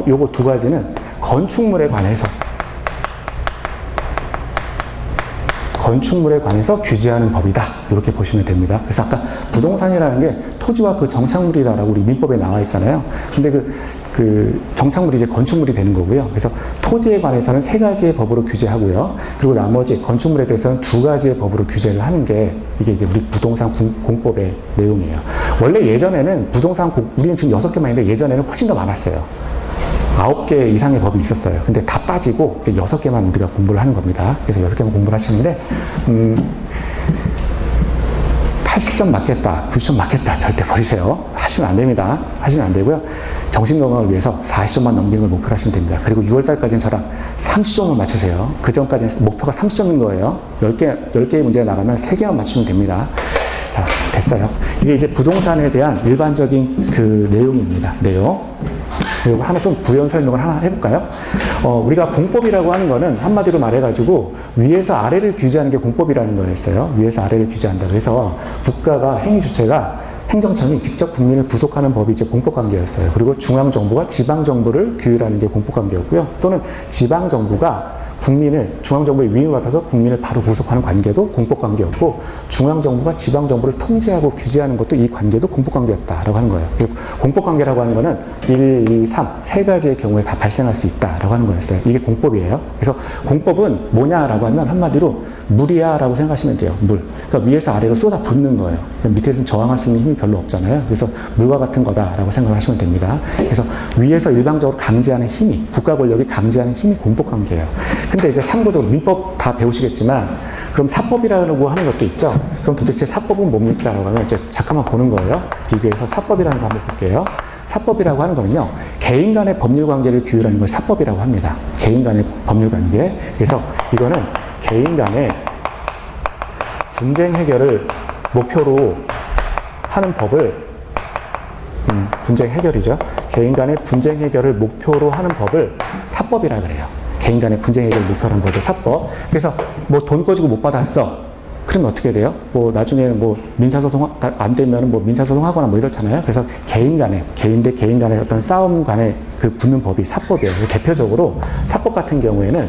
요거 두 가지는 건축물에 관해서 규제하는 법이다. 이렇게 보시면 됩니다. 그래서 아까 부동산이라는 게 토지와 그 정착물이다라고 우리 민법에 나와 있잖아요. 근데 그 정착물이 이제 건축물이 되는 거고요. 그래서 토지에 관해서는 3가지의 법으로 규제하고요. 그리고 나머지 건축물에 대해서는 2가지의 법으로 규제를 하는 게 이게 이제 우리 부동산 공법의 내용이에요. 원래 예전에는 우리는 지금 6개만 있는데 예전에는 훨씬 더 많았어요. 9개 이상의 법이 있었어요. 근데 다 빠지고 6개만 우리가 공부를 하는 겁니다. 그래서 6개만 공부를 하시는데 80점 맞겠다, 90점 맞겠다 절대 버리세요. 하시면 안 됩니다. 하시면 안 되고요. 정신건강을 위해서 40점만 넘기는 걸 목표로 하시면 됩니다. 그리고 6월달까지는 저랑 30점을 맞추세요. 그 전까지는 목표가 30점인 거예요. 10개의 문제가 나가면 3개만 맞추면 됩니다. 자, 됐어요. 이게 이제 부동산에 대한 일반적인 그 내용입니다. 내용. 그리고 하나 좀 부연 설명을 하나 해볼까요? 우리가 공법이라고 하는 거는 한마디로 말해가지고 위에서 아래를 규제하는 게 공법이라는 거였어요. 위에서 아래를 규제한다. 그래서 국가가 행위 주체가 행정청이 직접 국민을 구속하는 법이 이제 공법관계였어요. 그리고 중앙정부가 지방정부를 규율하는 게 공법관계였고요. 또는 지방정부가 중앙정부의 위임을 받아서 국민을 바로 구속하는 관계도 공법관계였고, 중앙정부가 지방정부를 통제하고 규제하는 것도 이 관계도 공법관계였다라고 하는 거예요. 공법관계라고 하는 거는 1, 2, 3, 3가지의 경우에 다 발생할 수 있다라고 하는 거였어요. 이게 공법이에요. 그래서 공법은 뭐냐라고 하면 한마디로 물이야라고 생각하시면 돼요. 물. 그러니까 위에서 아래로 쏟아 붓는 거예요. 밑에서는 저항할 수 있는 힘이 별로 없잖아요. 그래서 물과 같은 거다라고 생각하시면 됩니다. 그래서 위에서 일방적으로 강제하는 힘이, 국가 권력이 강제하는 힘이 공법관계예요. 근데 이제 참고적으로 민법 다 배우시겠지만 그럼 사법이라고 하는 것도 있죠. 그럼 도대체 사법은 뭡니까? 라고 하면 이제 잠깐만 보는 거예요. 비교해서 사법이라는 거 한번 볼게요. 사법이라고 하는 거는요, 개인 간의 법률 관계를 규율하는 걸 사법이라고 합니다. 개인 간의 법률 관계. 그래서 이거는 개인 간의 분쟁 해결을 목표로 하는 법을 분쟁 해결이죠. 개인 간의 분쟁 해결을 목표로 하는 법을 사법이라 그래요. 개인 간의 분쟁 해결을 목표로 하는 법을 사법. 그래서 뭐 돈 꺼지고 못 받았어. 그러면 어떻게 돼요? 뭐 나중에는 뭐 민사소송 안 되면 뭐 민사소송하거나 뭐 이렇잖아요. 그래서 개인 대 개인 간의 어떤 싸움 간의 그 붙는 법이 사법이에요. 대표적으로 사법 같은 경우에는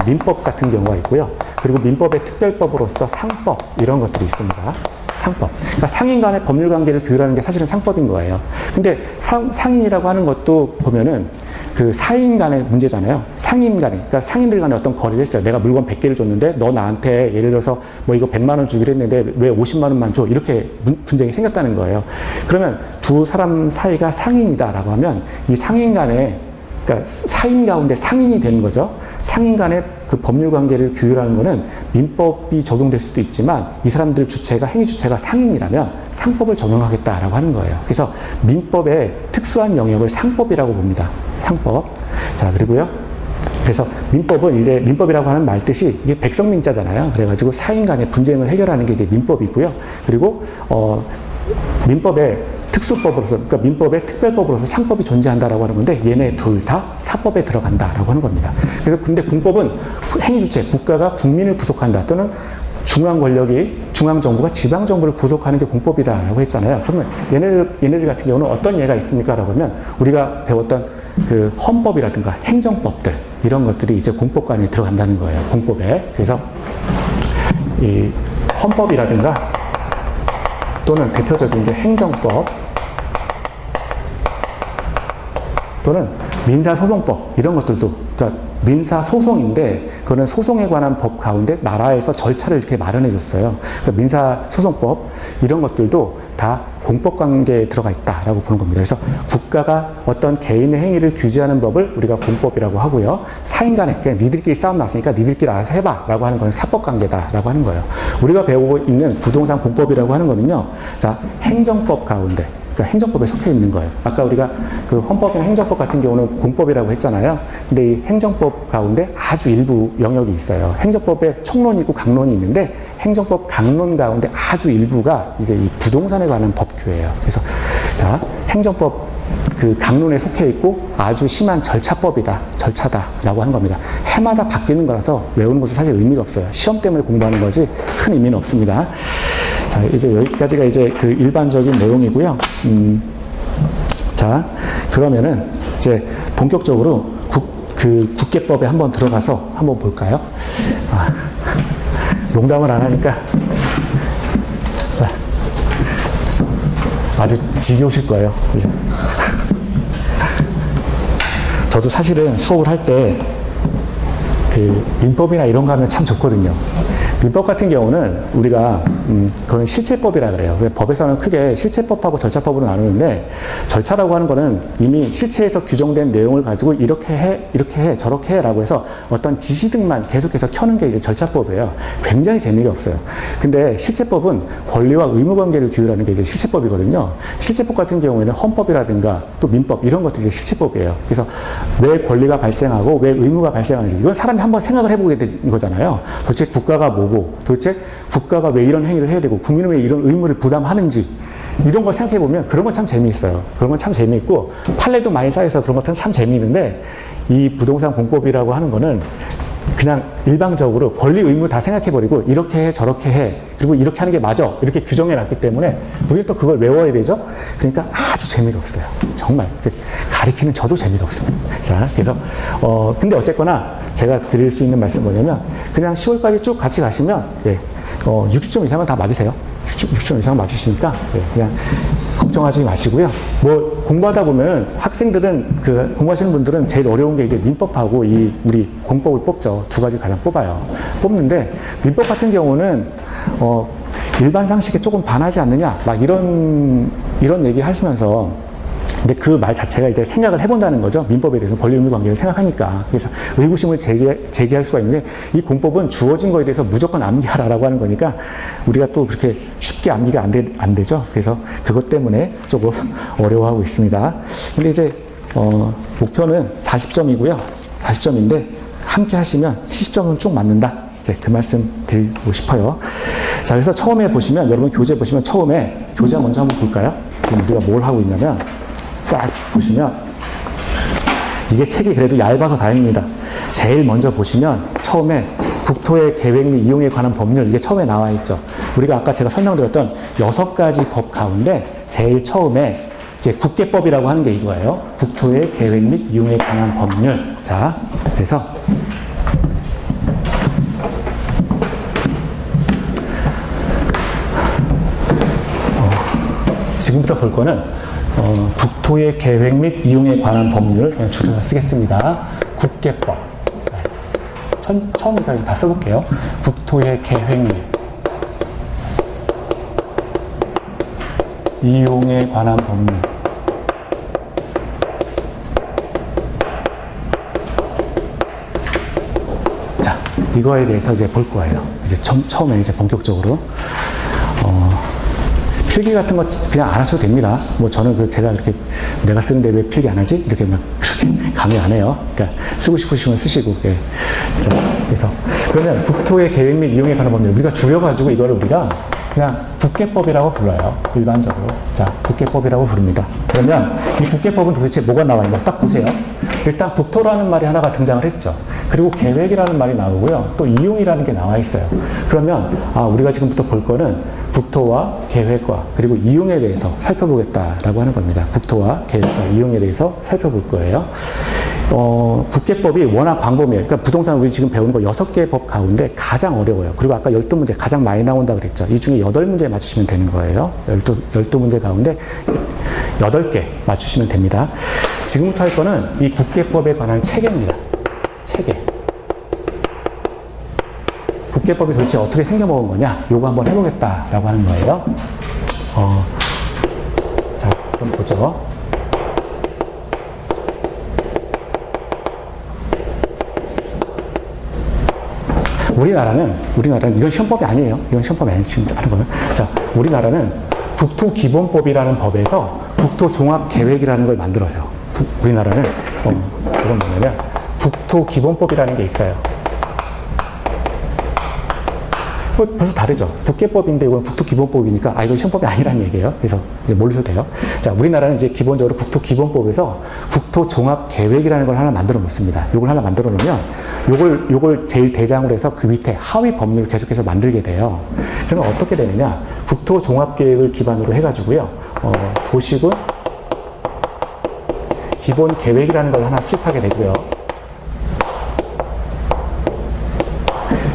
민법 같은 경우가 있고요. 그리고 민법의 특별법으로서 상법 이런 것들이 있습니다. 상법. 그러니까 상인 간의 법률 관계를 규율하는 게 사실은 상법인 거예요. 근데 상인이라고 하는 것도 보면은 그 사인 간의 문제잖아요. 상인 간에, 그러니까 상인들 간에 어떤 거래를 했어요. 내가 물건 100개를 줬는데 너 나한테 예를 들어서 뭐 이거 100만 원 주기로 했는데 왜 50만 원만 줘? 이렇게 분쟁이 생겼다는 거예요. 그러면 두 사람 사이가 상인이다라고 하면 이 상인 간에 그러니까 사인 가운데 상인이 되는 거죠. 상인 간의 그 법률 관계를 규율하는 거는 민법이 적용될 수도 있지만 이 사람들 주체가 행위 주체가 상인이라면 상법을 적용하겠다라고 하는 거예요. 그래서 민법의 특수한 영역을 상법이라고 봅니다. 상법. 자, 그리고요. 그래서 민법은 이제 민법이라고 하는 말 뜻이 이게 백성민자잖아요. 그래가지고 사인 간의 분쟁을 해결하는 게 이제 민법이고요. 그리고 민법의 특수법으로서, 그러니까 민법의 특별법으로서 상법이 존재한다라고 하는 건데 얘네 둘 다 사법에 들어간다라고 하는 겁니다. 그래서 근데 공법은 행위주체, 국가가 국민을 구속한다 또는 중앙 권력이, 중앙 정부가 지방 정부를 구속하는 게 공법이다라고 했잖아요. 그러면 얘네들 같은 경우는 어떤 예가 있습니까라고 하면 우리가 배웠던 그 헌법이라든가 행정법들 이런 것들이 이제 공법관에 들어간다는 거예요. 공법에. 그래서 이 헌법이라든가 또는 대표적인 게 행정법 또는 민사소송법 이런 것들도, 그러니까 민사소송인데 그거는 소송에 관한 법 가운데 나라에서 절차를 이렇게 마련해 줬어요. 그러니까 민사소송법 이런 것들도 다 공법관계에 들어가 있다라고 보는 겁니다. 그래서 국가가 어떤 개인의 행위를 규제하는 법을 우리가 공법이라고 하고요. 사인 간에 그냥 니들끼리 싸움 났으니까 니들끼리 알아서 해봐 라고 하는 건 사법관계다라고 하는 거예요. 우리가 배우고 있는 부동산 공법이라고 하는 거는요. 자, 행정법 가운데, 그러니까 행정법에 속해 있는 거예요. 아까 우리가 그 헌법이나 행정법 같은 경우는 공법이라고 했잖아요. 근데 이 행정법 가운데 아주 일부 영역이 있어요. 행정법에 총론이 있고 강론이 있는데 행정법 강론 가운데 아주 일부가 이제 이 부동산에 관한 법규예요. 그래서 자, 행정법 그 강론에 속해 있고 아주 심한 절차다라고 하는 겁니다. 해마다 바뀌는 거라서 외우는 것도 사실 의미가 없어요. 시험 때문에 공부하는 거지 큰 의미는 없습니다. 자, 이제 여기까지가 이제 그 일반적인 내용이고요. 자, 그러면은 이제 본격적으로 국계법에 한번 들어가서 한번 볼까요? 농담을 안 하니까 자, 아주 지겨우실 거예요. 저도 사실은 수업을 할 때 그 민법이나 이런 거 하면 참 좋거든요. 민법 같은 경우는 우리가 그건 실체법이라 그래요. 법에서는 크게 실체법하고 절차법으로 나누는데 절차라고 하는 거는 이미 실체에서 규정된 내용을 가지고 이렇게 해, 저렇게 해라고 해서 어떤 지시등만 계속해서 켜는 게 이제 절차법이에요. 굉장히 재미가 없어요. 근데 실체법은 권리와 의무 관계를 규율하는 게 이제 실체법이거든요. 실체법 같은 경우에는 헌법이라든가 또 민법 이런 것들이 이제 실체법이에요. 그래서 왜 권리가 발생하고 왜 의무가 발생하는지 이건 사람이 한번 생각을 해보게 되는 거잖아요. 도대체 국가가 뭐고 도대체 국가가 왜 이런 행위를 해야 되고 국민은 왜 이런 의무를 부담하는지 이런 걸 생각해보면 그런 건 참 재미있어요. 그런 건 참 재미있고 판례도 많이 쌓여서 그런 것들은 참 재미있는데 이 부동산 공법이라고 하는 거는 그냥 일방적으로 권리 의무 다 생각해버리고 이렇게 해 저렇게 해 그리고 이렇게 하는 게 맞아 이렇게 규정해놨기 때문에 우리는 또 그걸 외워야 되죠. 그러니까 아주 재미가 없어요. 정말 가르치는 저도 재미가 없습니다. 자, 그래서 근데 어쨌거나 제가 드릴 수 있는 말씀은 뭐냐면 그냥 10월까지 쭉 같이 가시면 60점 이상은 다 맞으세요. 60점 이상 맞으시니까 그냥 걱정하지 마시고요. 뭐 공부하다 보면 학생들은 그 공부하시는 분들은 제일 어려운 게 이제 민법하고 우리 공법을 뽑죠. 두 가지 가장 뽑는데 민법 같은 경우는 일반 상식에 조금 반하지 않느냐 막 이런 얘기 하시면서 근데 그 말 자체가 이제 생각을 해본다는 거죠. 민법에 대해서 권리 의무 관계를 생각하니까. 그래서 의구심을 제기할 수가 있는데 이 공법은 주어진 거에 대해서 무조건 암기하라라고 하는 거니까 우리가 또 그렇게 쉽게 암기가 안 되죠. 그래서 그것 때문에 조금 어려워하고 있습니다. 근데 이제 목표는 40점이고요. 40점인데 함께 하시면 70점은 쭉 맞는다. 이제 그 말씀 드리고 싶어요. 자, 그래서 처음에 보시면 여러분 교재 보시면 처음에 교재 먼저 한번 볼까요? 지금 우리가 뭘 하고 있냐면 딱 보시면 이게 책이 그래도 얇아서 다행입니다. 제일 먼저 보시면 처음에 국토의 계획 및 이용에 관한 법률 이게 처음에 나와 있죠. 우리가 아까 제가 설명드렸던 6가지 법 가운데 제일 처음에 이제 국계법이라고 하는 게 이거예요. 국토의 계획 및 이용에 관한 법률. 자, 그래서 지금부터 볼 거는 국토의 계획 및 이용에 관한 법률을 그냥 줄여서 쓰겠습니다. 국계법. 처음부터 다 써볼게요. 국토의 계획 및 이용에 관한 법률. 이거에 대해서 이제 볼 거예요. 이제 처음에 이제 본격적으로. 필기 같은 거 그냥 안 하셔도 됩니다. 뭐 저는 제가 이렇게 내가 쓰는데 왜 필기 안 하지? 이렇게 막 그렇게 강요 안 해요. 그러니까 쓰고 싶으시면 쓰시고. 예. 자, 그래서 그러면 국토의 계획 및 이용에 관한 법률 우리가 줄여가지고 이거를 우리가 그냥 국계법이라고 불러요. 일반적으로. 자, 국계법이라고 부릅니다. 그러면 이 국계법은 도대체 뭐가 나와 있냐? 딱 보세요. 일단 국토라는 말이 하나가 등장을 했죠. 그리고 계획이라는 말이 나오고요. 또 이용이라는 게 나와 있어요. 그러면 우리가 지금부터 볼 거는 국토와 계획과 그리고 이용에 대해서 살펴보겠다라고 하는 겁니다. 국토와 계획과 이용에 대해서 살펴볼 거예요. 국계법이 워낙 광범위해요. 그러니까 부동산 우리 지금 배우는 거 6개의 법 가운데 가장 어려워요. 그리고 아까 12문제 가장 많이 나온다 그랬죠. 이 중에 8문제 맞추시면 되는 거예요. 12문제 가운데 8개 맞추시면 됩니다. 지금부터 할 거는 이 국계법에 관한 체계입니다. 체계. 국계법이 도대체 어떻게 생겨먹은 거냐? 요거 한번 해보겠다라고 하는 거예요. 자, 그럼 보죠. 우리나라는 이건 시험법이 아니에요. 이건 시험법이 아니에요. 지금 하는 거는. 자, 우리나라는 국토기본법이라는 법에서 국토종합계획이라는 걸 만들어서 우리나라는 이건 뭐냐면 국토기본법이라는 게 있어요. 벌써 다르죠. 국계법인데 이건 국토기본법이니까 이건 시험법이 아니라는 얘기예요. 그래서 이제 모르셔도 돼요. 자, 우리나라는 이제 기본적으로 국토기본법에서 국토종합계획이라는 걸 하나 만들어 놓습니다. 요걸 하나 만들어 놓으면 요걸 제일 대장으로 해서 그 밑에 하위 법률을 계속해서 만들게 돼요. 그러면 어떻게 되느냐? 국토종합계획을 기반으로 해가지고요. 도시군 기본계획이라는 걸 하나 수립하게 되고요.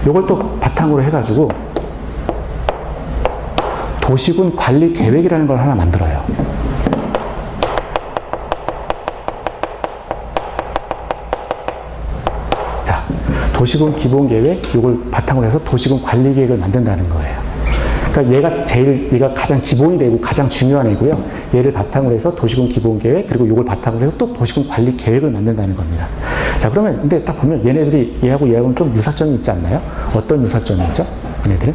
요걸 또 바탕으로 해가지고 도시군 관리 계획이라는 걸 하나 만들어요. 자, 도시군 기본계획, 요걸 바탕으로 해서 도시군 관리 계획을 만든다는 거예요. 그러니까 얘가 가장 기본이 되고 가장 중요한 애고요. 얘를 바탕으로 해서 도시군 기본계획, 그리고 요걸 바탕으로 해서 또 도시군 관리 계획을 만든다는 겁니다. 자, 그러면 근데 딱 보면 얘네들이 얘하고는 좀 유사점이 있지 않나요? 어떤 유사점이 있죠? 얘네들은?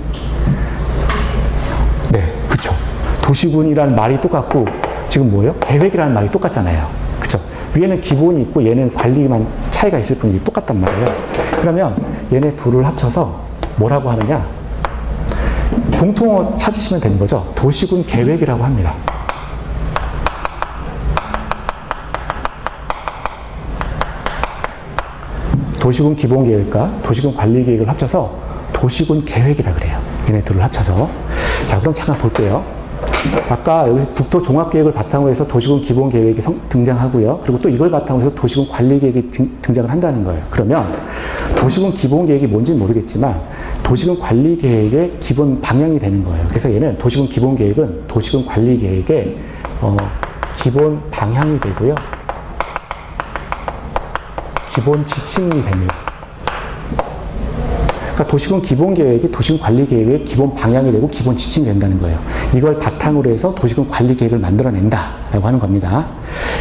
네, 그쵸. 도시군이라는 말이 똑같고 지금 뭐예요? 계획이라는 말이 똑같잖아요. 그쵸? 위에는 기본이 있고 얘는 관리만 차이가 있을 뿐이지 똑같단 말이에요. 그러면 얘네 둘을 합쳐서 뭐라고 하느냐? 공통어 찾으시면 되는 거죠. 도시군 계획이라고 합니다. 도시군 기본계획과 도시군 관리계획을 합쳐서 도시군 계획이라 그래요. 얘네 둘을 합쳐서. 자, 그럼 잠깐 볼게요. 아까 여기 국토종합계획을 바탕으로 해서 도시군 기본계획이 등장하고요. 그리고 또 이걸 바탕으로 해서 도시군 관리계획이 등장을 한다는 거예요. 그러면 도시군 기본계획이 뭔지는 모르겠지만 도시군 관리계획의 기본 방향이 되는 거예요. 그래서 얘는 도시군 기본계획은 도시군 관리계획의 기본 방향이 되고요. 기본 지침이 됩니다. 그러니까 도시군 기본계획이 도시군 관리계획의 기본 방향이 되고 기본 지침이 된다는 거예요. 이걸 바탕으로 해서 도시군 관리계획을 만들어낸다라고 하는 겁니다.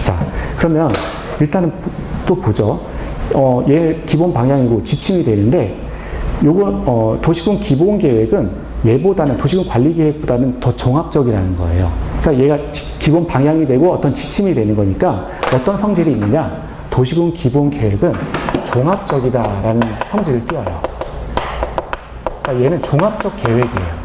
자, 그러면 일단은 또 보죠. 얘 기본 방향이고 지침이 되는데 요거 도시군 기본계획은 얘보다는 도시군 관리계획보다는 더 종합적이라는 거예요. 그러니까 얘가 기본 방향이 되고 어떤 지침이 되는 거니까 어떤 성질이 있느냐? 도시군 기본계획은 종합적이다라는 성질을 띄어요. 그러니까 얘는 종합적 계획이에요.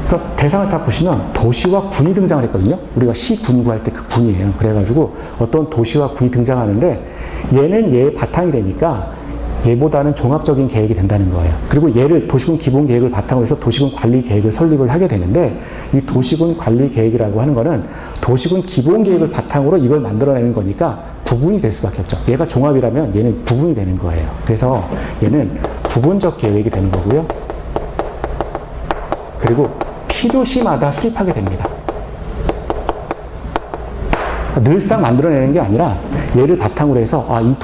그러니까 대상을 딱 보시면 도시와 군이 등장을 했거든요. 우리가 시, 군 구할 때 그 군이에요. 그래가지고 어떤 도시와 군이 등장하는데 얘는 얘의 바탕이 되니까 얘보다는 종합적인 계획이 된다는 거예요. 그리고 얘를 도시군 기본 계획을 바탕으로 해서 도시군 관리 계획을 설립을 하게 되는데 이 도시군 관리 계획이라고 하는 거는 도시군 기본 계획을 바탕으로 이걸 만들어내는 거니까 부분이 될 수밖에 없죠. 얘가 종합이라면 얘는 부분이 되는 거예요. 그래서 얘는 부분적 계획이 되는 거고요. 그리고 필요시마다 수립하게 됩니다. 늘상 만들어내는 게 아니라 얘를 바탕으로 해서 이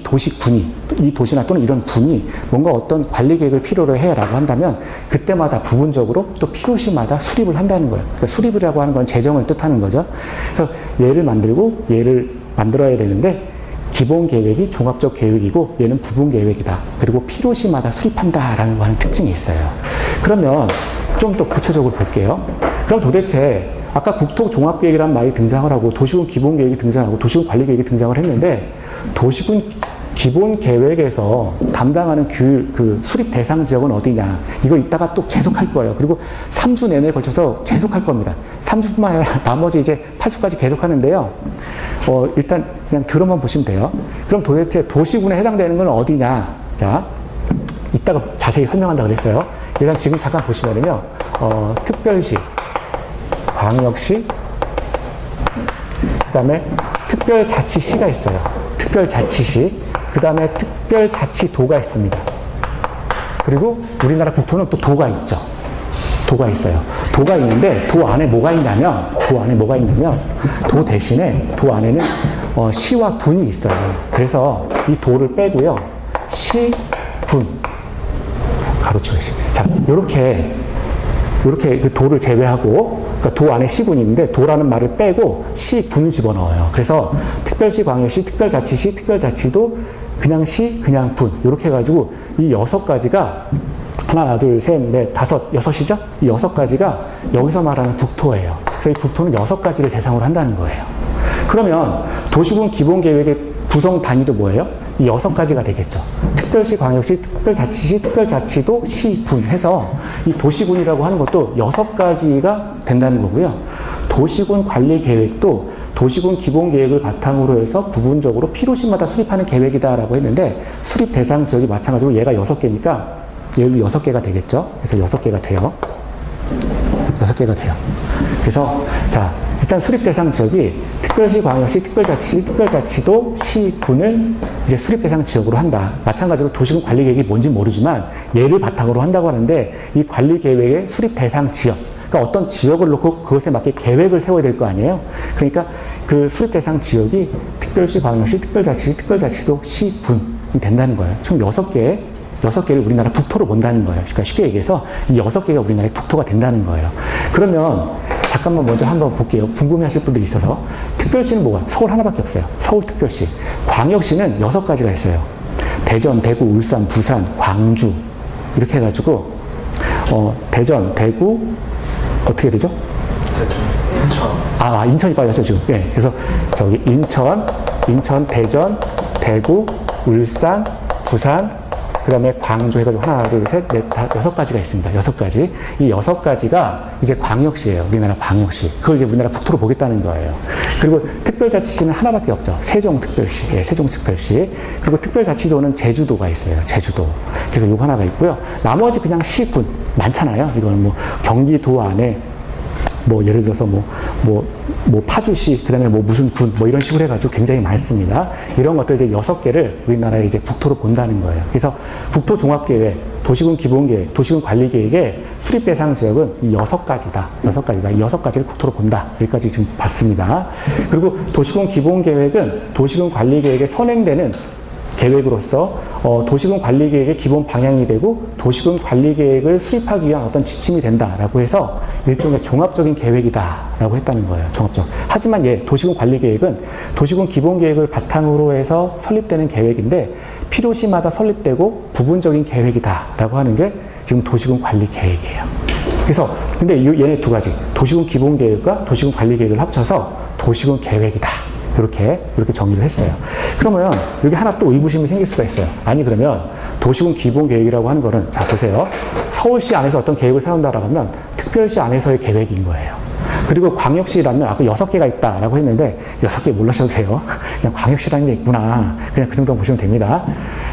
도시군이, 이 도시나 또는 이런 군이 뭔가 어떤 관리 계획을 필요로 해라고 한다면 그때마다 부분적으로 또 필요시마다 수립을 한다는 거예요. 그러니까 수립이라고 하는 건 재정을 뜻하는 거죠. 그래서 얘를 만들고 얘를 만들어야 되는데 기본 계획이 종합적 계획이고 얘는 부분 계획이다. 그리고 필요시마다 수립한다라는 거 하는 특징이 있어요. 그러면 좀 더 구체적으로 볼게요. 그럼 도대체 아까 국토종합계획이라는 말이 등장을 하고 도시군 기본계획이 등장하고 도시군 관리계획이 등장을 했는데 도시군 기본 계획에서 담당하는 그 수립 대상 지역은 어디냐. 이거 이따가 또 계속 할 거예요. 그리고 3주 내내 걸쳐서 계속 할 겁니다. 3주뿐만 아니라 나머지 이제 8주까지 계속 하는데요. 일단 그냥 들어만 보시면 돼요. 그럼 도대체 도시군에 해당되는 건 어디냐. 자, 이따가 자세히 설명한다 그랬어요. 일단 지금 잠깐 보시면요. 특별시, 광역시, 그 다음에 특별자치시가 있어요. 특별자치시, 그 다음에 특별자치도가 있습니다. 그리고 우리나라 국토는 또 도가 있죠. 도가 있어요. 도가 있는데 도 안에 뭐가 있냐면 도 대신에 도 안에는 시와 군이 있어요. 그래서 이 도를 빼고요. 시, 군 가로치듯이. 자, 요렇게 그 도를 제외하고, 그러니까 도 안에 시군이 있는데 도라는 말을 빼고 시, 군을 집어넣어요. 그래서 특별시, 광역시, 특별자치시, 특별자치도, 그냥 시, 그냥 군 이렇게 해가지고 이 6가지가 하나, 둘, 셋, 넷, 다섯, 6이죠? 이 6가지가 여기서 말하는 국토예요. 그래서 이 국토는 6가지를 대상으로 한다는 거예요. 그러면 도시군 기본계획의 구성 단위도 뭐예요? 이 6가지가 되겠죠. 특별시, 광역시, 특별자치시, 특별자치도, 시, 군 해서 이 도시군이라고 하는 것도 6가지가 된다는 거고요. 도시군 관리계획도 도시군 기본계획을 바탕으로 해서 부분적으로 필요시마다 수립하는 계획이다라고 했는데 수립 대상 지역이 마찬가지로 얘가 6개니까 얘도 6개가 되겠죠. 그래서 6개가 돼요. 6개가 돼요. 그래서 자, 일단 수립 대상 지역이 특별시, 광역시, 특별자치시, 특별자치도, 시, 군을 이제 수립 대상 지역으로 한다. 마찬가지로 도시군 관리계획이 뭔지 모르지만 얘를 바탕으로 한다고 하는데 이 관리계획의 수립 대상 지역, 그러니까 어떤 지역을 놓고 그것에 맞게 계획을 세워야 될 거 아니에요. 그러니까 그 수립 대상 지역이 특별시, 광역시, 특별자치시, 특별자치도, 시, 군이 된다는 거예요. 총 6개를 우리나라 국토로 본다는 거예요. 그러니까 쉽게 얘기해서 이 6개가 우리나라의 국토가 된다는 거예요. 그러면 잠깐만 먼저 한번 볼게요. 궁금해하실 분들이 있어서. 특별시는 뭐가? 서울 하나밖에 없어요. 서울특별시. 광역시는 6가지가 있어요. 대전, 대구, 울산, 부산, 광주 이렇게 해가지고 대전, 대구 어떻게 되죠? 인천. 인천이 빠졌죠 지금. 네, 그래서 저기 인천, 대전, 대구, 울산, 부산, 그 다음에 광주 해가지고 하나, 둘, 셋, 넷, 다 6가지가 있습니다. 6가지. 이 6가지가 이제 광역시예요. 우리나라 광역시. 그걸 이제 우리나라 국토로 보겠다는 거예요. 그리고 특별자치시는 하나밖에 없죠. 세종특별시. 예, 세종특별시. 그리고 특별자치도는 제주도가 있어요. 제주도. 그래서 이거 하나가 있고요. 나머지 그냥 시군 많잖아요. 이거는 뭐 경기도 안에 뭐 예를 들어서 뭐 파주시, 그 다음에 뭐 무슨 군, 뭐 이런 식으로 해가지고 굉장히 많습니다. 이런 것들 이제 6개를 우리나라의 이제 국토로 본다는 거예요. 그래서 국토종합계획, 도시군 기본계획, 도시군 관리계획의 수립 대상 지역은 이 6가지다. 이 6가지를 국토로 본다. 여기까지 지금 봤습니다. 그리고 도시군 기본계획은 도시군 관리계획에 선행되는 계획으로서 도시군 관리계획의 기본 방향이 되고 도시군 관리계획을 수립하기 위한 어떤 지침이 된다라고 해서 일종의 종합적인 계획이다라고 했다는 거예요. 종합적. 하지만 도시군 관리계획은 도시군 기본계획을 바탕으로 해서 설립되는 계획인데 필요시마다 설립되고 부분적인 계획이다라고 하는 게 지금 도시군 관리계획이에요. 그래서 근데 얘네 2가지 도시군 기본계획과 도시군 관리계획을 합쳐서 도시군 계획이다. 이렇게 정의를 했어요. 그러면 여기 하나 또 의구심이 생길 수가 있어요. 아니 그러면 도시군 기본계획이라고 하는 거는 자 보세요. 서울시 안에서 어떤 계획을 세운다라고 하면 특별시 안에서의 계획인 거예요. 그리고 광역시라면 아까 6개가 있다라고 했는데 6개 몰라셔도 돼요. 그냥 광역시라는 게 있구나. 그냥 그 정도 보시면 됩니다.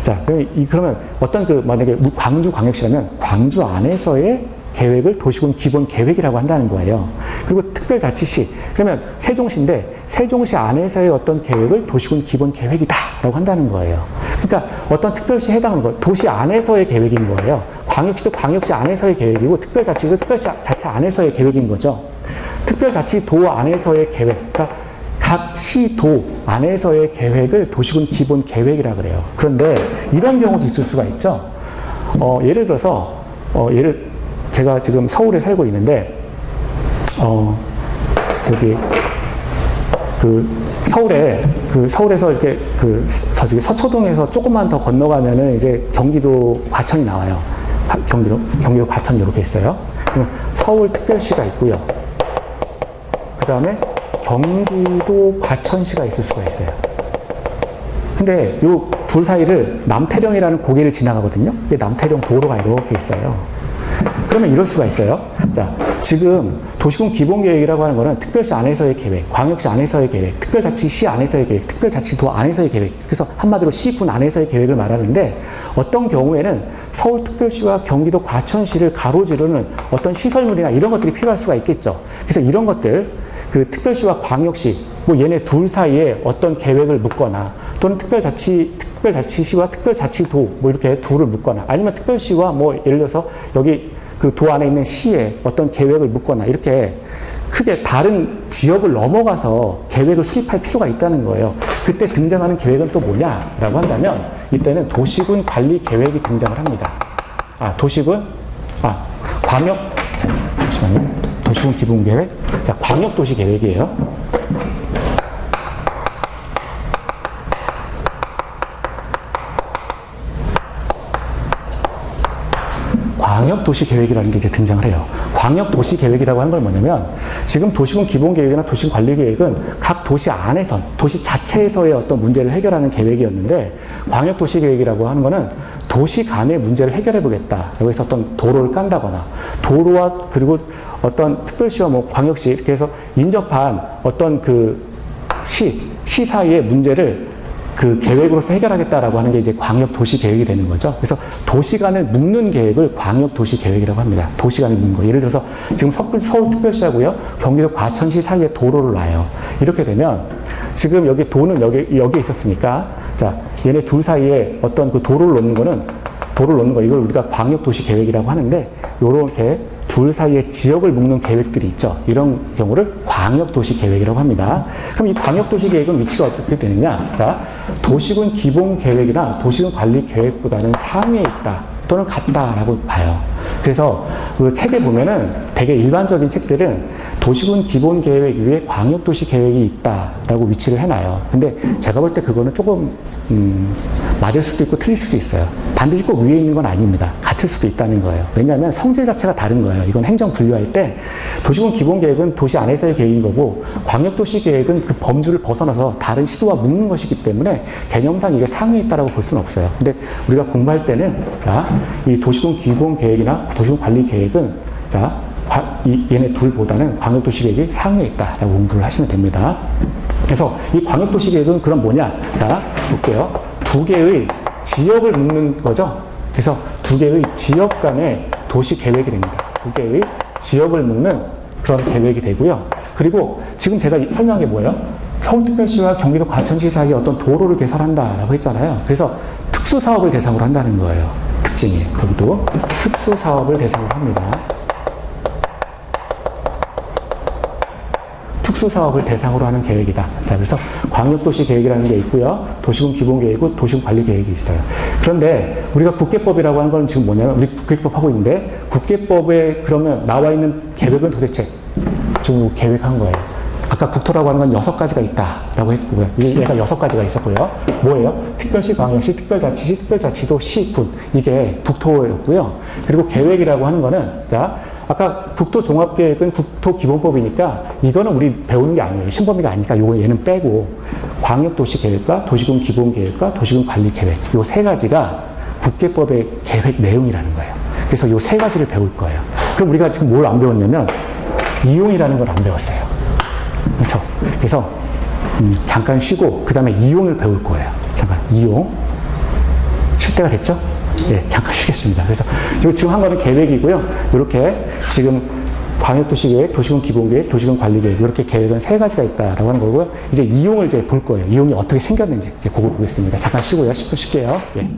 자, 그러면 어떤 만약에 광주 광역시라면 광주 안에서의 계획을 도시군 기본 계획이라고 한다는 거예요. 그리고 특별자치시, 그러면 세종시인데 세종시 안에서의 어떤 계획을 도시군 기본 계획이다라고 한다는 거예요. 그러니까 어떤 특별시에 해당하는 거, 도시 안에서의 계획인 거예요. 광역시도 광역시 안에서의 계획이고 특별자치도 특별자치 안에서의 계획인 거죠. 특별자치도 안에서의 계획, 그러니까 각 시도 안에서의 계획을 도시군 기본 계획이라 그래요. 그런데 이런 경우도 있을 수가 있죠. 예를 들어서 제가 지금 서울에 살고 있는데, 서울에서 이렇게 저기 서초동에서 조금만 더 건너가면은 이제 경기도 과천이 나와요. 경기도 과천 이렇게 있어요. 서울특별시가 있고요. 그 다음에 경기도 과천시가 있을 수가 있어요. 근데 요 둘 사이를 남태령이라는 고개를 지나가거든요. 이게 남태령 도로가 이렇게 있어요. 그러면 이럴 수가 있어요. 자, 지금 도시군 기본계획이라고 하는 거는 특별시 안에서의 계획, 광역시 안에서의 계획, 특별자치시 안에서의 계획, 특별자치도 안에서의 계획. 그래서 한마디로 시군 안에서의 계획을 말하는데 어떤 경우에는 서울특별시와 경기도 과천시를 가로지르는 어떤 시설물이나 이런 것들이 필요할 수가 있겠죠. 그래서 이런 것들, 특별시와 광역시, 뭐 얘네 둘 사이에 어떤 계획을 묻거나 또는 특별자치시와 특별자치도 뭐 이렇게 둘을 묻거나 아니면 특별시와 뭐 예를 들어서 여기 그 도 안에 있는 시에 어떤 계획을 묻거나 이렇게 크게 다른 지역을 넘어가서 계획을 수립할 필요가 있다는 거예요. 그때 등장하는 계획은 또 뭐냐라고 한다면 이때는 도시군 관리 계획이 등장을 합니다. 잠시만요. 도시군 기본 계획. 자, 광역 도시 계획이에요. 광역도시계획이라는 게 이제 등장을 해요. 광역도시계획이라고 하는 건 뭐냐면 지금 도시군 기본계획이나 도시군 관리계획은 각 도시 안에서, 도시 자체에서의 어떤 문제를 해결하는 계획이었는데 광역도시계획이라고 하는 거는 도시 간의 문제를 해결해 보겠다라고 해서 어떤 도로를 깐다거나 도로와 그리고 어떤 특별시와 뭐 광역시 이렇게 해서 인접한 어떤 시 사이의 문제를 계획으로서 해결하겠다라고 하는 게 이제 광역도시계획이 되는 거죠. 그래서 도시간을 묶는 계획을 광역도시계획이라고 합니다. 도시간을 묶는 거. 예를 들어서 지금 서울특별시하고요, 경기도 과천시 사이에 도로를 놔요. 이렇게 되면 지금 여기 도는 여기 있었으니까 자, 얘네 둘 사이에 어떤 도로를 놓는 거 이걸 우리가 광역도시계획이라고 하는데 요렇게 둘 사이에 지역을 묶는 계획들이 있죠. 이런 경우를 광역도시계획이라고 합니다. 그럼 이 광역도시계획은 위치가 어떻게 되느냐? 자, 도시군 기본계획이나 도시군 관리계획보다는 상위에 있다 또는 같다라고 봐요. 그래서 그 책에 보면은 되게 일반적인 책들은 도시군 기본계획 위에 광역도시계획이 있다라고 위치를 해놔요. 근데 제가 볼 때 그거는 조금 맞을 수도 있고 틀릴 수도 있어요. 반드시 꼭 위에 있는 건 아닙니다. 같을 수도 있다는 거예요. 왜냐하면 성질 자체가 다른 거예요. 이건 행정 분류할 때 도시군 기본계획은 도시 안에서의 계획인 거고 광역도시계획은 그 범주를 벗어나서 다른 시도와 묶는 것이기 때문에 개념상 이게 상위에 있다라고 볼 수는 없어요. 근데 우리가 공부할 때는 이 도시군 기본계획이나 도시군 관리계획은 얘네 둘보다는 광역도시계획이 상위에 있다라고 공부를 하시면 됩니다. 그래서 이 광역도시계획은 그럼 뭐냐? 자, 볼게요. 두 개의 지역을 묶는 거죠. 그래서 두 개의 지역 간의 도시계획이 됩니다. 두 개의 지역을 묶는 그런 계획이 되고요. 그리고 지금 제가 설명한 게 뭐예요? 서울특별시와 경기도 과천시 사이에 어떤 도로를 개설한다라고 했잖아요. 그래서 특수사업을 대상으로 한다는 거예요. 특징이. 여기도 특수사업을 대상으로 합니다. 특수사업을 대상으로 하는 계획이다. 자, 그래서 광역도시계획이라는 게 있고요. 도시군 기본계획이고 도시군 관리계획이 있어요. 그런데 우리가 국계법이라고 하는 건 지금 뭐냐면 우리 국계법 하고 있는데 국계법에 그러면 나와 있는 계획은 도대체 지금 계획한 거예요. 아까 국토라고 하는 건 6가지가 있다라고 했고요. 얘가 6가지가 있었고요. 뭐예요? 특별시, 광역시, 특별자치시, 특별자치도, 시, 군. 이게 국토였고요. 그리고 계획이라고 하는 거는 자, 아까 국토종합계획은 국토기본법이니까 이거는 우리 배우는 게 아니에요. 신범위가 아니니까 얘는 빼고 광역도시계획과 도시군 기본계획과 도시군 관리계획 이 3가지가 국계법의 계획 내용이라는 거예요. 그래서 이 3가지를 배울 거예요. 그럼 우리가 지금 뭘 안 배웠냐면 이용이라는 걸 안 배웠어요. 그렇죠? 그래서 잠깐 쉬고 그 다음에 이용을 배울 거예요. 잠깐 이용 쉴 때가 됐죠? 예, 잠깐 쉬겠습니다. 그래서 지금 한 거는 계획이고요. 이렇게 지금 광역도시계획, 도시군 기본계획, 도시군 관리계획 이렇게 계획은 3가지가 있다라고 하는 거고요. 이제 이용을 이제 볼 거예요. 이용이 어떻게 생겼는지 이제 그걸 보겠습니다. 잠깐 쉬고요. 10분 쉴게요. 예.